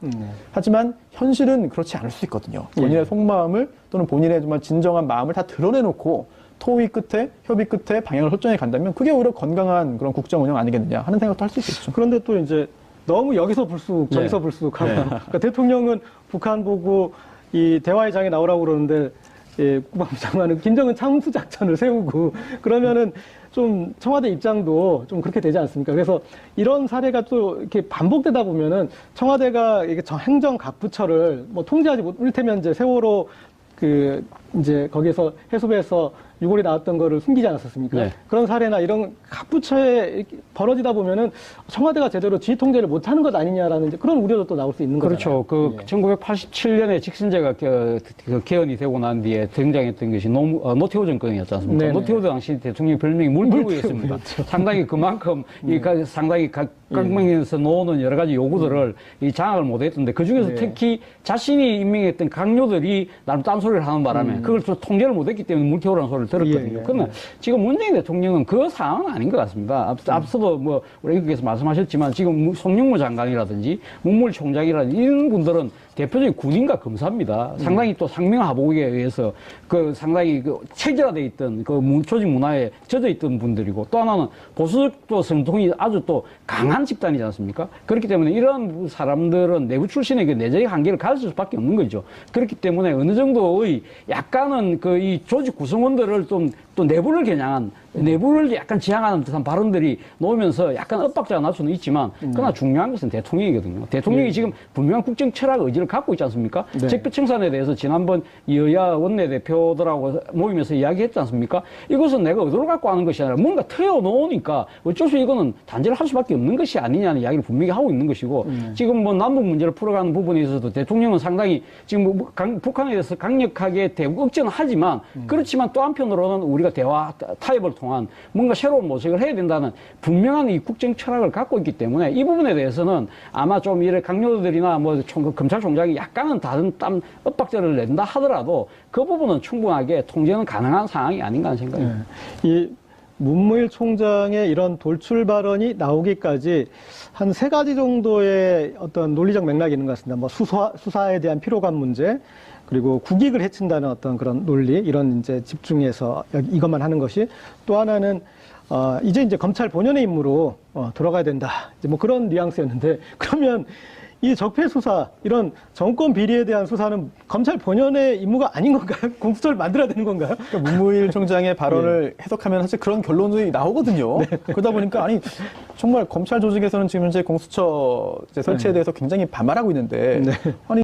하지만 현실은 그렇지 않을 수 있거든요. 본인의 속마음을 또는 본인의 정말 진정한 마음을 다 드러내놓고 토의 끝에 협의 끝에 방향을 설정해 간다면 그게 오히려 건강한 그런 국정 운영 아니겠느냐 하는 생각도 할 수 있겠죠. 그런데 또 이제 너무 여기서 불쑥 저기서 네. 불쑥하고 그러니까 대통령은 북한 보고 이 대화의 장에 나오라고 그러는데 국방부 장관은 김정은 참수 작전을 세우고 그러면은 좀 청와대 입장도 좀 그렇게 되지 않습니까? 그래서 이런 사례가 또 이렇게 반복되다 보면은 청와대가 이게 행정 각 부처를 뭐 통제하지 못하면 이제 세월호 이제 거기에서 해수부에서 유골이 나왔던 거를 숨기지 않았었습니까? 네. 그런 사례나 이런 각 부처에 이렇게 벌어지다 보면은 청와대가 제대로 지휘 통제를 못하는 것 아니냐라는 이제 그런 우려도 또 나올 수 있는 거죠. 그렇죠. 1987년에 직선제가 개헌이 되고 난 뒤에 등장했던 것이 노태우 정권이었지 않습니까? 네네. 노태우 당시 대통령이 별명이 물불구였습니다. 그렇죠. 상당히 그만큼 상당히 각방에서 놓는 여러 가지 요구들을 이 장악을 못했던데 그 중에서 네. 특히 자신이 임명했던 강요들이 나름 딴소리를 하는 바람에 그걸 좀 통제를 못했기 때문에 물태우라는 소리를 들었거든요. 예. 그러나 지금 문재인 대통령은 그 상황은 아닌 것 같습니다. 앞서도 뭐 우리 의원께서 말씀하셨지만 지금 송영무 장관이라든지 문무일 총장이라든지 이런 분들은 대표적인 군인과 검사입니다. 상당히 또 상명하복에 의해서 상당히 체계화되어 있던 조직 문화에 젖어 있던 분들이고 또 하나는 보수도 성통이 아주 또 강한 집단이지 않습니까? 그렇기 때문에 이런 사람들은 내부 출신의 내재적 한계를 가질 수밖에 없는 거죠. 그렇기 때문에 어느 정도의 약간은 이 조직 구성원들을 좀 또 내부를 겨냥한 내부를 약간 지향하는 듯한 발언들이 나오면서 약간 엇박자가 날 수는 있지만 그러나 중요한 것은 대통령이거든요. 대통령이 지금 분명한 국정 철학 의지를 갖고 있지 않습니까? 네. 적폐청산에 대해서 지난번 여야 원내대표들하고 모이면서 이야기했지 않습니까? 이것은 내가 의도를 갖고 하는 것이 아니라 뭔가 트여놓으니까 어쩔 수 이거는 단죄를 할 수밖에 없는 것이 아니냐는 이야기를 분명히 하고 있는 것이고 지금 뭐 남북 문제를 풀어가는 부분에 있어서도 대통령은 상당히 지금 북한에 대해서 강력하게 대북 억제는 하지만 그렇지만 또 한편으로는 우리가 대화 타협을 통한 뭔가 새로운 모색을 해야 된다는 분명한 이 국정 철학을 갖고 있기 때문에 이 부분에 대해서는 아마 좀 이런 강요들이나 뭐 검찰총장이 약간은 다른 엇박자를 낸다 하더라도 그 부분은 충분하게 통제는 가능한 상황이 아닌가 하는 생각입니다. 이 문무일 총장의 이런 돌출 발언이 나오기까지 한 3가지 정도의 어떤 논리적 맥락이 있는 것 같습니다. 뭐 수사에 대한 피로감 문제, 그리고 국익을 해친다는 어떤 그런 논리, 이런 이제 집중해서 이것만 하는 것이, 또 하나는 이제 검찰 본연의 임무로 돌아가야 된다. 이제 뭐 그런 뉘앙스였는데, 그러면 이 적폐 수사, 이런 정권 비리에 대한 수사는 검찰 본연의 임무가 아닌 건가요? 공수처를 만들어야 되는 건가요? 그러니까 문무일 총장의 발언을 해석하면 사실 그런 결론이 나오거든요. 그러다 보니까 아니 정말 검찰 조직에서는 지금 현재 공수처 설치에 대해서 굉장히 반발하고 있는데 아니